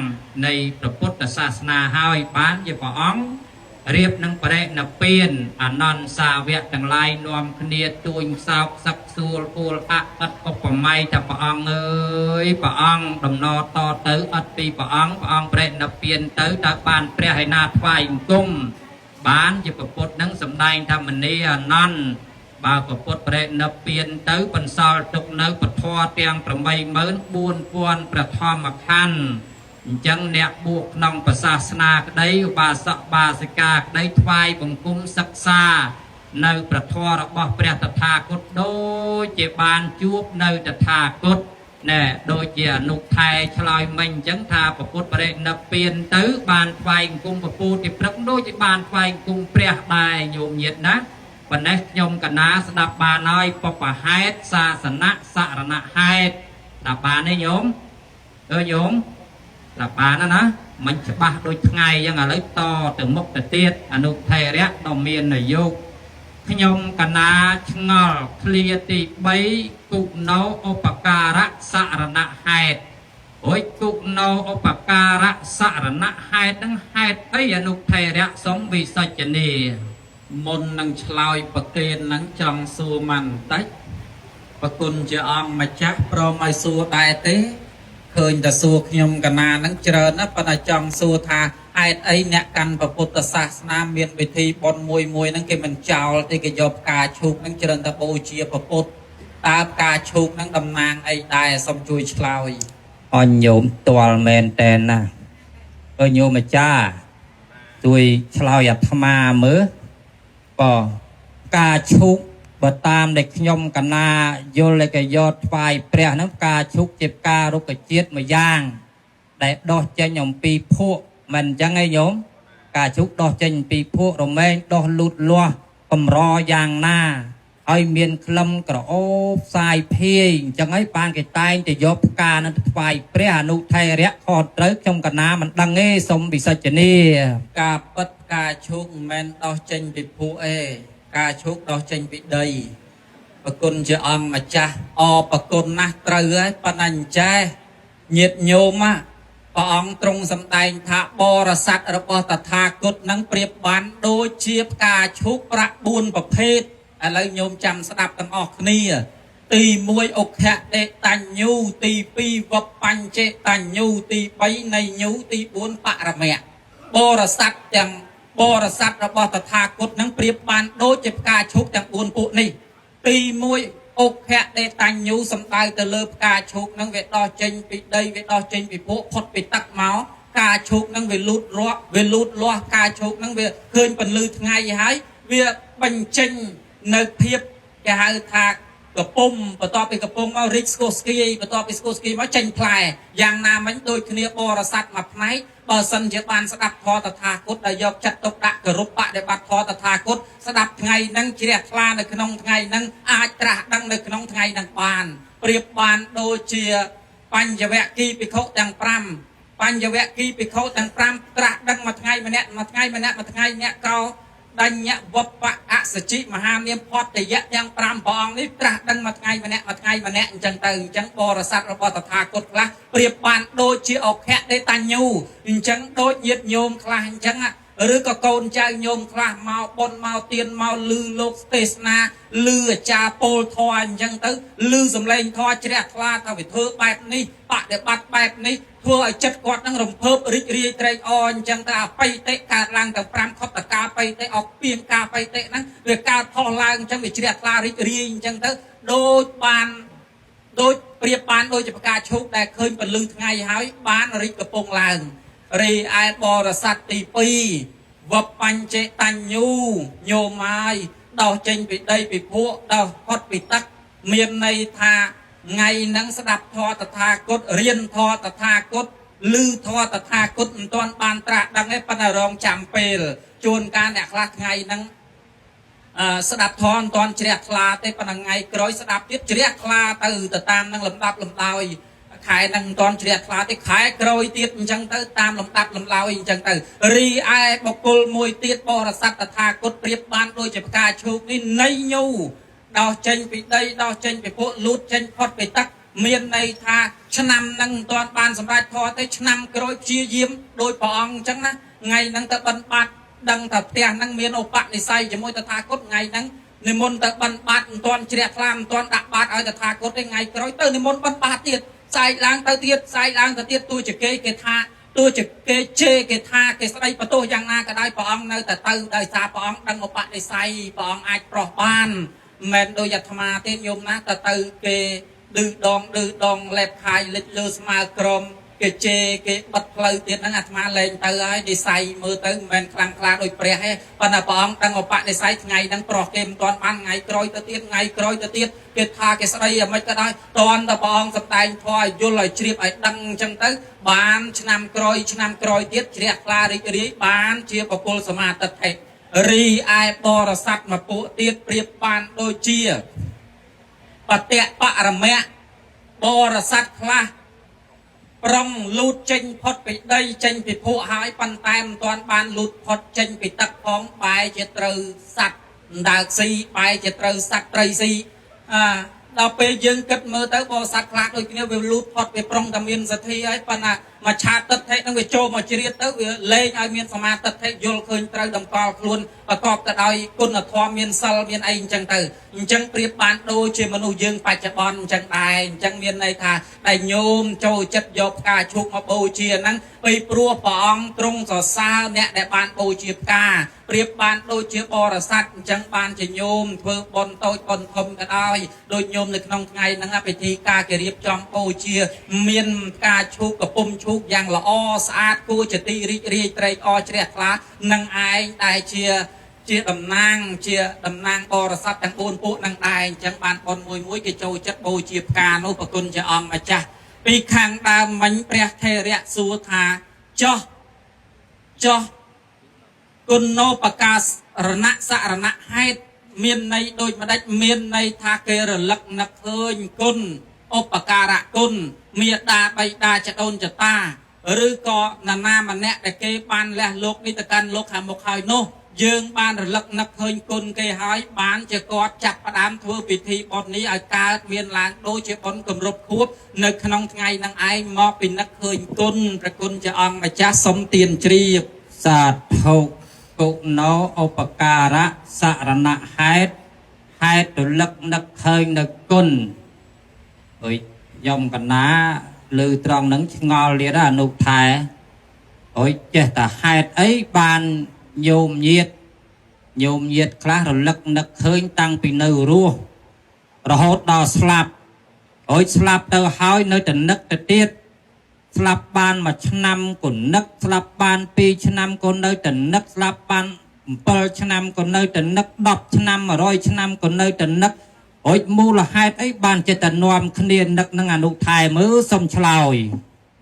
នៃព្រះពុទ្ធសាសនាហើយបានជាព្រះអង្គរៀបនឹងបរិនិព្វានអនន្តសាវកទាំងឡាយនាំគ្នាទួញសោកសឹកសួលគួលអឥតឧបមាថាព្រះអង្គអើយព្រះអង្គដំណរតទៅអត់ពីព្រះអង្គបរិនិព្វានទៅតើបានព្រះឯណាថ្វាយបង្គំបានជាព្រះពុទ្ធនឹងសម្ដែងថាមនីអនន្តបើព្រះពុទ្ធបរិនិព្វានទៅបន្សល់ទុកនៅពធទាំង84000ព្រះធម្មខណ្ឌអញ្ចឹងអ្នកបួសក្នុងព្រះសាសនាក្តីឧបាសកបាសិកាក្តីថ្វាយបង្គំសិក្សានៅព្រះធម៌របស់ព្រះតថាគតដូចជាបានជួបនៅតថាគតណែដូចជាអនុថែឆ្លើយមិញអញ្ចឹងថាព្រះពុទ្ធបរិនិព្វានទៅបានថ្វាយបង្គំព្រះពុទ្ធទីព្រឹកដូចជាបានថ្វាយបង្គំព្រះដែរញោមញាតិណាប៉ុន្តែខ្ញុំកណាស្ដាប់បានហើយបបហេតុសាសនៈសរណហេតុស្ដាប់បានទេញោមញោមស្ដាប់បានណាមិនច្បាស់ដូចថ្ងៃអញ្ចឹងឥឡូវតទៅមុខទៅទៀតអនុថេរៈដ៏មាននយោគខ្ញុំកណាឆ្ងល់ឃ្លាទី3គុណោឧបការៈសរណហេតុអូយគុណោឧបការៈសរណហេតុនឹងហេតុអីអនុថេរៈសំវិសច្ចនីមុននឹងឆ្លើយប្រកេននឹងចង់សួរមិនតិចប្រគុណជាអង្គម្ចាស់ព្រមឲ្យសួរដែរទេឃើញតែសួរខ្ញុំកណានឹងច្រើនណាស់ប៉ុន្តែចង់សួរថាហេតុអីអ្នកកាន់ពុទ្ធសាសនាមានវិធីបុណ្យមួយហ្នឹងគេមិនចោលទេគេយកផ្កាឈូកហ្នឹងច្រើនតែបូជាពុទ្ធតើផ្កាឈូកហ្នឹងតំណាងអីដែរសូមជួយឆ្លើយអញញោមតល់មែនតែនណាអើញោមអាចារ្យជួយឆ្លើយអាត្មាមើលក៏ផ្កាឈូកបើតាមដែលខ្ញុំកណាយល់គេយកថ្វាយព្រះហ្នឹងផ្កាឈូកជាផ្ការុក្ខជាតិមួយយ៉ាងដែលដោះចេញអំពីភក់មិនអញ្ចឹងឯងញោមផ្កាឈូកដោះចេញអំពីភក់រមែងដោះលូតលាស់កំរយ៉ាងណាហើយមានក្លឹមក្រអូបផ្សាយភាយអញ្ចឹងហើយបានគេតែងទៅយកផ្កានឹងថ្វាយព្រះអនុថេរៈខុសត្រូវខ្ញុំកណាមិនដឹងទេសូមវិសច្ចនីការពិតផ្កាឈូកមិនមែនដោះចេញពីភក់ទេផ្កាឈូកដោះចេញពីដីប្រគុណជាអង្គម្ចាស់ប្រគុណណាស់ត្រូវហើយប៉ុន្តែអញ្ចេះញាតិញោមព្រះអង្គទ្រង់សម្ដែងថាបរិស័ទរបស់តថាគតនឹងប្រៀបបានដូចជាផ្កាឈូកប្រាក់4ប្រភេទឥឡូវញោមចាំស្ដាប់ទាំងអស់គ្នាទី1អុខៈតេតញ្ញូទី2វបញ្ចេតញ្ញូទី3នៃញូទី4បរមៈបរិស័ទទាំង បរិស័ទរបស់តថាគតនឹងប្រៀបបានដូចជាផ្កាឈូកទាំង4ពួកនេះទី1អុកខៈដេតាញូសំដៅទៅលើផ្កាឈូកនឹងវាដោះចេញពីដីវាដោះចេញពីពួកផុតពីទឹកមកផ្កាឈូកនឹងវាលូតលាស់ផ្កាឈូកនឹងវាឃើញពន្លឺថ្ងៃហើយវាបញ្ចេញនៅភាពគេហៅថាកំពុំបន្ទាប់ពីកំពុំមករីកស្គស្គីបន្ទាប់ពីស្គស្គីមកចេញផ្លែយ៉ាងណាមិញដូចគ្នាបរិស័ទមួយផ្នែកបើសិនជាបានស្ដាប់ធម៌តថាគតដែលយកចិត្តទុកដាក់គោរពបដិបត្តិធម៌តថាគតស្ដាប់ថ្ងៃហ្នឹងជ្រះថ្លានៅក្នុងថ្ងៃហ្នឹងអាចត្រាស់ដឹងនៅក្នុងថ្ងៃហ្នឹងបានប្រៀបបានដូចជាបញ្ញវគិភិក្ខុទាំង5បញ្ញវគិភិក្ខុទាំង5ត្រាស់ដឹងមួយថ្ងៃម្នាក់អ្នកកោដញ្ញវបៈអសជិមហានាមផតយៈទាំង5ព្រះអង្គនេះត្រាស់ដឹងមួយថ្ងៃម្នាក់អញ្ចឹងទៅអញ្ចឹងបរិស័ទរបស់តថាគតខ្លះប្រៀបបានដូចជាអខៈទេតាញូអញ្ចឹងដូចញាតិញោមខ្លះអញ្ចឹងឬក៏កូនចៅញោមខ្លះមកបុណ្យមកទៀនមកលឺលោកទេសនាលឺអាចារ្យពោលធម៌អញ្ចឹងទៅលឺសំឡេងធម៌ជ្រះថ្លាថាវាធ្វើបែបនេះបដិបត្តិបែបនេះធ្វើឲ្យចិត្តគាត់នឹងរំភើបរីករាយត្រេកអរអញ្ចឹងទៅអបិតិកើតឡើងទាំង5ខុបតកាបិតិអពៀងកាបិតិហ្នឹងវាកើតផុសឡើងអញ្ចឹងវាជ្រះថ្លារីករាយអញ្ចឹងទៅដូចប្រៀបបានដូចជាផ្កាឈូកដែលឃើញពន្លឺថ្ងៃហើយបានរីកកំពុងឡើងរីឯបរិស័ទទី2វបញ្ចេតញ្ញូញោមហើយដោះចេញពីដីពីភក់ដោះផុតពីទឹកមានន័យថាថ្ងៃហ្នឹងស្ដាប់ធម៌តថាគតរៀនធម៌តថាគតឮធម៌តថាគតមិនទាន់បានត្រាស់ដឹងទេប៉ុន្តែរងចាំពេលជួនកាលអ្នកខ្លះថ្ងៃហ្នឹងស្ដាប់ធម៌មិនទាន់ជ្រះថ្លាទេប៉ុន្តែថ្ងៃក្រោយស្ដាប់ទៀតជ្រះថ្លាទៅតាមនឹងលំដាប់លំដោយខែហ្នឹងមិនទាន់ជ្រះថ្លាទេខែក្រោយទៀតអញ្ចឹងទៅតាមលំដាប់លំដោយអញ្ចឹងទៅរីឯបុគ្គលមួយទៀតបរិស័ទតថាគតប្រៀបបានដូចជាផ្កាឈូកនេះនៃញូដោះចេញពីដីដោះចេញពីពួកលូតចេញផុតពីទឹកមានន័យថាឆ្នាំហ្នឹងមិនទាន់បានសម្រេចធម៌ទេឆ្នាំក្រោយព្យាយាមដោយព្រះអង្គអញ្ចឹងណាថ្ងៃហ្នឹងទៅបិណ្ឌបាតដឹងថាផ្ទះហ្នឹងមានឧបនិស្ស័យជាមួយតថាគតថ្ងៃហ្នឹងនិមន្តទៅបិណ្ឌបាតមិនទាន់ជ្រះថ្លាមិនទាន់ដាក់បាតឲ្យតថាគតទេថ្ងៃក្រោយទៅនិមន្តបិណ្ឌបាតទៀតផ្សាយឡើងទៅទៀតទោះជាគេថាទោះជាគេជេរគេថាគេស្ដីបន្ទោសយ៉ាងណាក៏ដោយព្រះអង្គនៅតែទៅដោយសារព្រះអង្គដឹងឧបនិស្ស័យព្រះអង្គអាចប្រោះបានមិនដូចអាត្មាទេញោមណាទៅគេឌឺដងលេបខាយលិចលើស្មើក្រមគេជេរគេបិទផ្លូវទៀតហ្នឹងអាត្មាលែងទៅហើយនិស្ស័យមើលទៅមិនមែនខ្លាំងក្លាដូចព្រះទេប៉ុន្តែព្រះអង្គដឹងឧបនិស្ស័យថ្ងៃហ្នឹងប្រោះគេមិនទាន់បានថ្ងៃក្រោយទៅទៀតគេថាគេស្ដីអ្ហ្មិចក៏ដោយតន់តែព្រះអង្គសម្ដែងធម៌ឲ្យយល់ឲ្យជ្រាបឲ្យដឹងអញ្ចឹងទៅបានឆ្នាំក្រោយទៀតជ្រះថ្លារីករាយបានជាបុគ្គលសមាទិដ្ឋិរីឯបរិស័ទមួយពួកទៀតប្រៀបបានដូចជាបតៈបរមៈបរិស័ទខ្លះប្រងលូតចេញផុតពីដីចេញពីភក់ហើយប៉ុន្តែមិនទាន់បានលូតផុតចេញពីទឹកផងបែរជាត្រូវសัตว์ដើកស៊ីបែរជាត្រូវសัตว์ត្រីស៊ីដល់ពេលយើងគិតមើលទៅបរិស័ទខ្លះដូចគ្នាវាលូតផុតវាប្រុងតែមានសទ្ធាហើយប៉ុន្តែមកឆាតទិដ្ឋិនឹងវាចូលមកជ្រៀតទៅវាលែងឲ្យមានសមាទិដ្ឋិយល់ឃើញត្រូវតម្កល់ខ្លួនប្រកបទៅដោយគុណធម៌មានសិលមានអីអញ្ចឹងទៅអញ្ចឹងប្រៀបបានដូចជាមនុស្សយើងបច្ចុប្បន្នអញ្ចឹងដែរអញ្ចឹងមានន័យថាដែលញោមចូលចិត្តយកផ្កាឈូកមកបូជាហ្នឹងពីព្រោះព្រះអង្គទ្រង់សរសើរអ្នកដែលបានបូជាផ្កាប្រៀបបានដូចជាបរិស័ទអញ្ចឹងបានជាញោមធ្វើបុណ្យតូចបុណ្យធំក៏ដោយដូចញោមនៅក្នុងថ្ងៃហ្នឹងពិធីការគេរៀបចំបូជាមានផ្កាឈូកកំពុំឈូកយ៉ាងល្អស្អាតគួរជាទីរីករាយត្រេកអរជ្រះថ្លានឹងឯងដែលជាតំណាងបរិស័ទទាំង4ពួកនឹងដែរអញ្ចឹងបានបុណ្យមួយគេចូលចិត្តបូជាផ្កានោះប្រគុណជាអង្គម្ចាស់ពីខាងដើមមិញព្រះថេរៈសួរថាចោះគុណោបកាសរណៈសរណៈហេតុមានន័យដូចម្ដេចមានន័យថាគេរលឹកនឹកឃើញគុណឧបការៈគុណមេដាបៃតាចដូនចតាឬក៏ណានាម្នាក់ដែលគេបានលះលោកនេះទៅកាន់លោកខាងមុខហើយនោះយើងបានរលឹកនឹកឃើញគុណគេហើយបានជាគាត់ចាប់ផ្ដើមធ្វើពិធីបុណ្យនេះឲ្យកើតមានឡើងដូចជាបុណ្យគម្រប់ខួបនៅក្នុងថ្ងៃនឹងឯងមកពីនឹកឃើញគុណព្រះគុណជាអង្គម្ចាស់សុំទានជ្រាបសាធុគុណោឧបការៈសរណៈហេតុរលឹកនឹកឃើញនៅគុណអុយខ្ញុំកណាលើត្រង់ហ្នឹងឆ្ងល់ទៀតអនុថែអុយចេះតែហេតុអីបាន โยมnhiệtខ្លះរលឹកនឹកឃើញតាំងពីនៅរស់រហូតដល់ស្លាប់អើយស្លាប់ទៅហើយនៅតែនឹកទៅទៀតស្លាប់បាន1ឆ្នាំក៏នឹកស្លាប់បាន2ឆ្នាំក៏នៅតែនឹកស្លាប់បាន7ឆ្នាំក៏នៅតែនឹក10ឆ្នាំ100ឆ្នាំក៏នៅតែនឹកអើយមូលហេតុអីបានចិត្តតែនាំគ្នានឹកនឹងអនុថែមើលសុំឆ្លើយ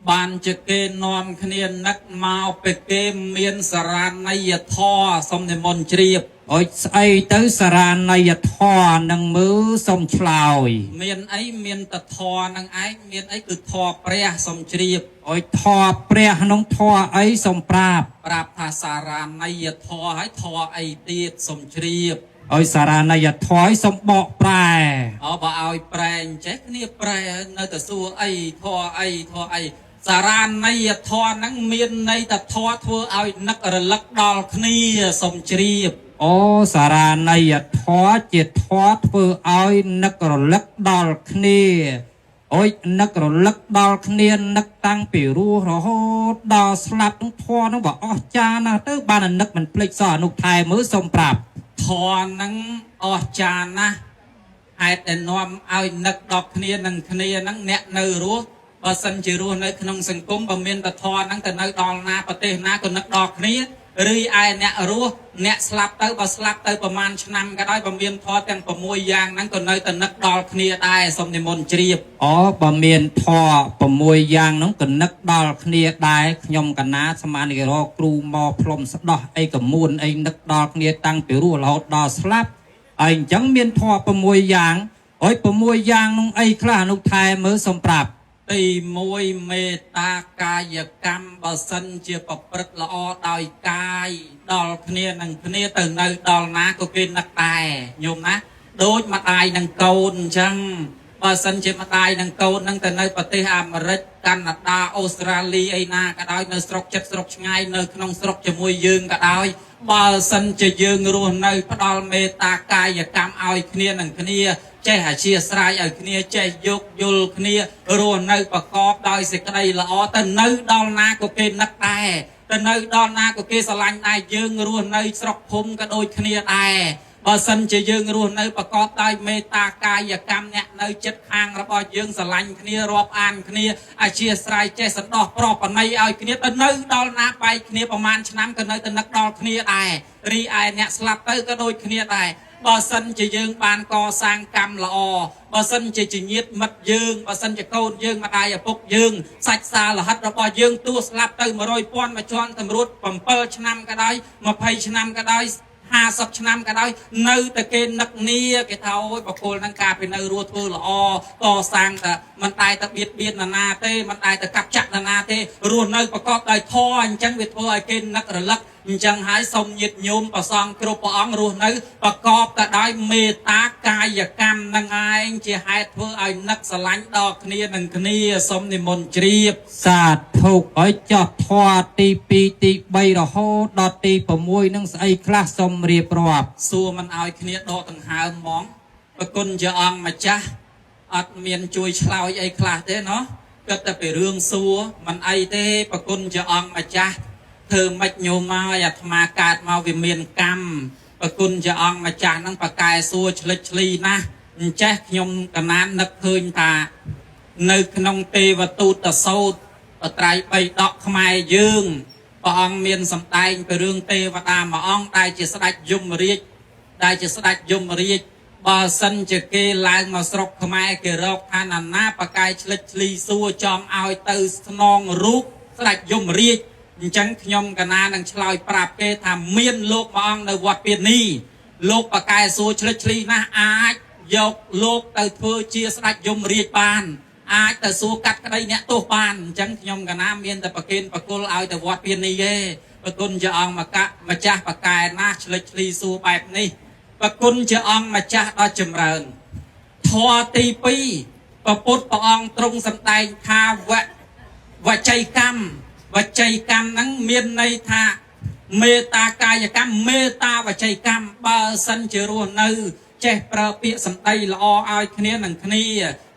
បានជាគេនាំគ្នានឹកមកពេលគេមានសរាណីយធរសុំនិមន្តជ្រាបអើយស្អីទៅសរាណីយធរនឹងមើលសុំឆ្លើយមានអីមានតធរនឹងឯងមានអីគឺធរព្រះសុំជ្រាបអើយធរព្រះក្នុងធរអីសុំប្រាប់ថាសរាណីយធរហើយធរអីទៀតសុំជ្រាបអើយសារណីយធរសុំបកប្រែបើឲ្យប្រែអញ្ចេះគ្នាប្រែនៅតែសួរអីធរអីសារណីយធរហ្នឹងមានន័យថាធរធ្វើឲ្យនឹករលឹកដល់គ្នាសុំជ្រាបអូសារណីយធរជាធរធ្វើឲ្យនឹករលឹកដល់គ្នាអូយនឹករលឹកដល់គ្នានឹកតាំងពីរស់រហូតដល់ស្លាប់នឹងធរហ្នឹងបើអស់ចាណាស់ទៅបាននឹកមិនភ្លេចសោះអនុថែមើលសុំប្រាប់ធរហ្នឹងអស់ចាណាស់ហេតុតែនាំឲ្យនឹកដល់គ្នានឹងគ្នាហ្នឹងអ្នកនៅរស់បើសិនជារស់នៅក្នុងសង្គមបើមានតធរហ្នឹងទៅនៅដល់ណាប្រទេសណាក៏នឹកដល់គ្នាឬឯអ្នករស់អ្នកស្លាប់ទៅបើស្លាប់ទៅប្រហែលឆ្នាំក៏ដោយបើមានធរទាំង6យ៉ាងហ្នឹងក៏នៅតែនឹកដល់គ្នាដែរសូមនិមន្តជ្រាបអូបើមានធរ6យ៉ាងហ្នឹងក៏នឹកដល់គ្នាដែរខ្ញុំកណាស្មានគេរកគ្រូមកផ្លុំស្ដោះអីកមួនអីនឹកដល់គ្នាតាំងពីរស់រហូតដល់ស្លាប់ហើយអញ្ចឹងមានធរ6យ៉ាងអើយ6យ៉ាងនោះអីខ្លះអនុថែមើលសំប្រាប់ទី1មេត្តាកាយកម្មបើសិនជាប្រព្រឹត្តល្អដោយកាយដល់គ្នានឹងគ្នាទៅនៅដល់ណាក៏គេនឹកដែរញោមណាដូចម្ដាយនឹងកូនអញ្ចឹងបើសិនជាម្ដាយនឹងកូននឹងទៅនៅប្រទេសអាមេរិកកាណាដាអូស្ត្រាលីអីណាក៏ដោយនៅស្រុកចិត្តស្រុកឆ្ងាយនៅក្នុងស្រុកជាមួយយើងក៏ដោយបើសិនជាយើងរស់នៅផ្ដល់មេត្តាកាយកម្មឲ្យគ្នានឹងគ្នាចេះអធិស្ស្រ័យឲ្យគ្នាចេះយោគយល់គ្នារស់នៅប្រកបដោយសេចក្តីល្អទៅនៅដល់ណាក៏គេនឹកដែរទៅនៅដល់ណាក៏គេស្រឡាញ់ដែរយើងរស់នៅស្រុកភូមិក៏ដូចគ្នាដែរបើសិនជាយើងរស់នៅប្រកបដោយមេត្តាកាយកម្មអ្នកនៅចិត្តខាងរបស់យើងស្រឡាញ់គ្នារាប់អានគ្នាអធិស្ស្រ័យចេះសន្តោសប្រប្រណីឲ្យគ្នាទៅនៅដល់ណាបែកគ្នាប្រហែលឆ្នាំក៏នៅតែនឹកដល់គ្នាដែររីឯអ្នកស្លាប់ទៅក៏ដូចគ្នាដែរបើសិនជាយើងបានកសាងកម្មល្អបើសិនជាញាតិមិត្តយើងបើសិនជាកូនយើងម្ដាយឪពុកយើងសាច់សាលហិតរបស់យើងទោះស្លាប់ទៅ100ពាន់មួយជាន់តម្រួត7ឆ្នាំក៏ដោយ20ឆ្នាំក៏ដោយ50ឆ្នាំក៏ដោយនៅតែគេនឹកនីគេថាអូយបកគលនឹងការពីនៅរស់ធ្វើល្អកសាងតែមិនតែបៀតបៀននរណាទេមិនតែកាប់ចាក់នរណាទេរស់នៅប្រកបដោយធម៌អញ្ចឹងវាធ្វើឲ្យគេនឹករលឹកអញ្ចឹងហើយសូមញាតិញោមប្រសងគ្រប់ព្រះអង្គរស់នៅប្រកបតែដោយមេត្តាកាយកម្មនឹងឯងជាហេតុធ្វើឲ្យនឹកស្រឡាញ់ដល់គ្នានឹងគ្នាសូមនិមន្តជ្រាបសាធុឲ្យចោះធម៌ទី2ទី3រហូតដល់ទី6នឹងស្អីខ្លះសូមរៀបរាប់សួរមិនឲ្យគ្នាដកដង្ហើមហ្មងប្រគុណជាអង្គម្ចាស់អត់មានជួយឆ្លើយអីខ្លះទេណោះគិតតែពីរឿងសួរមិនអីទេប្រគុណជាអង្គម្ចាស់ធ្វើមិនញោមមកអាត្មាកើតមកវាមានកម្មប្រគុណជាអង្គម្ចាស់ហ្នឹងប្រកែសួរឆ្លិចឆ្លីណាស់អញ្ចេះខ្ញុំកណាននឹកឃើញថានៅក្នុងទេវទូតសោតបត្រៃ3ដកខ្មែរយើងព្រះអង្គមានសម្ដែងពីរឿងទេវតាមួយអង្គដែលជាស្ដេចយមរាជបើសិនជាគេឡើងមកស្រុកខ្មែរគេរកថាណាប្រកែឆ្លិចឆ្លីសួរចង់ឲ្យទៅស្នងរូបស្ដេចយមរាជអញ្ចឹងខ្ញុំកណានឹងឆ្លើយប្រាប់គេថាមានលោកមួយអង្គនៅវត្តពានីលោកប្រកែសួរឆ្លិចឆ្លីណាស់អាចយកលោកទៅធ្វើជាស្ដេចយមរាជបានអាចទៅសួរកាត់ក្តីអ្នកទោសបានអញ្ចឹងខ្ញុំកណាមានតែប្រគិនប្រគល់ឲ្យទៅវត្តពានីទេប្រគុណជាអង្គម្ចាស់ប្រកែណាស់ឆ្លិចឆ្លីសួរបែបនេះប្រគុណជាអង្គម្ចាស់ដ៏ចម្រើនធម៌ទី2ព្រះពុទ្ធព្រះអង្គទ្រង់សម្ដែងថាវចីកម្មហ្នឹងមានន័យថាមេត្តាកាយកម្មមេត្តាវចីកម្មបើសិនជារស់នៅចេះប្រើពាក្យសម្ដីល្អឲ្យគ្នានឹងគ្នា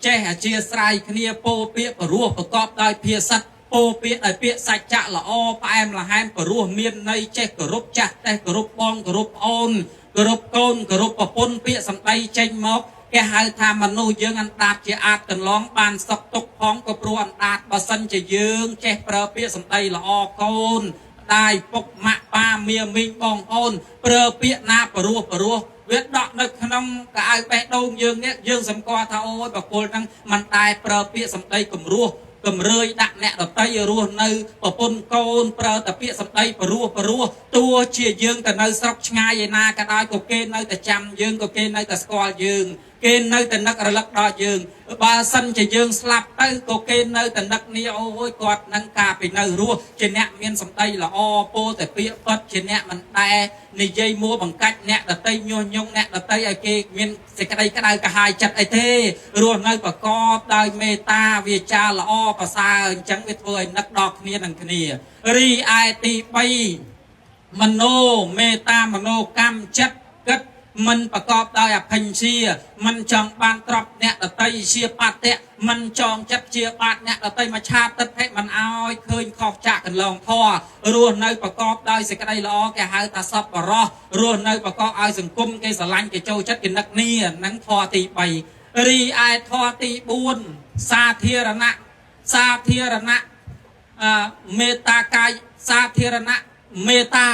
ចេះអធិស្ស្រ័យគ្នាពោលពាក្យព្រោះប្រកបដោយភាសិតព ពោពាក្យដោយពាក្យសច្ចៈល្អផ្អែមល្ហែមព្រោះមានន័យចេះគោរពចាស់តែគោរពបងគោរពប្អូនគោរពកូនគោរពប្រពន្ធពាក្យសម្ដីចេញមកគេហៅថាមនុស្សយើងអណ្ដាតជាអាចកន្លងបានសុខទុក្ខផងក៏ព្រោះអណ្ដាតបើសិនជាយើងចេះប្រើពាក្យសម្ដីល្អកូនដាយពុកម៉ាក់ប៉ាមាមីងបងប្អូនប្រើពាក្យណាព្រោះវាដកនៅក្នុងកៅអៅបេះដូងយើងនេះយើងសម្គាល់ថាអូយបកុលហ្នឹងមិនតែប្រើពាក្យសម្ដីគំរោះកម្រើយដាក់អ្នកដតីរស់នៅប្រពន្ធកូនប្រើតែពាក្យសម្ដីព្រោះទោះជាយើងទៅនៅស្រុកឆ្ងាយឯណាក៏ដោយក៏គេនៅតែចាំយើងក៏គេនៅតែស្គាល់យើងគេនៅតែនឹករលឹកដល់យើងបើសិនជាយើងស្លាប់ទៅក៏គេនៅតែនឹកនេះអូយគាត់នឹងការពីនៅរស់ជាអ្នកមានសម្ដីល្អពោលតែពាក្យពិតជាអ្នកមិនដែលនិយាយមួបង្កាច់អ្នកដតីញុះញង់អ្នកដតីឲ្យគេមានសេចក្តីក្តៅក្រហាយចិត្តអីទេរស់នៅប្រកបដោយមេត្តាវាចាល្អប្រសើរអញ្ចឹងវាធ្វើឲ្យនឹកដល់គ្នានឹងគ្នារីឯទី3មโนមេត្តាមโนកម្មចិត្តគិតមិនប្រកបដោយអភិញ្ជាមិនចង់បានទ្រព្យអ្នកដតីជាបាតៈមិនចងចិត្តជាបាតអ្នកដតីមកឆាបទឹកភេមិនអោយឃើញខុសចាកកន្លងធររស់នៅប្រកបដោយសេចក្តីល្អគេហៅថាសប្បុរសរស់នៅប្រកបឲ្យសង្គមគេស្រឡាញ់គេចូលចិត្តគេនឹកនីនឹងធរទី3រីឯធរទី4សាធារណៈមេត្តាកាយសាធារណៈមេត្តា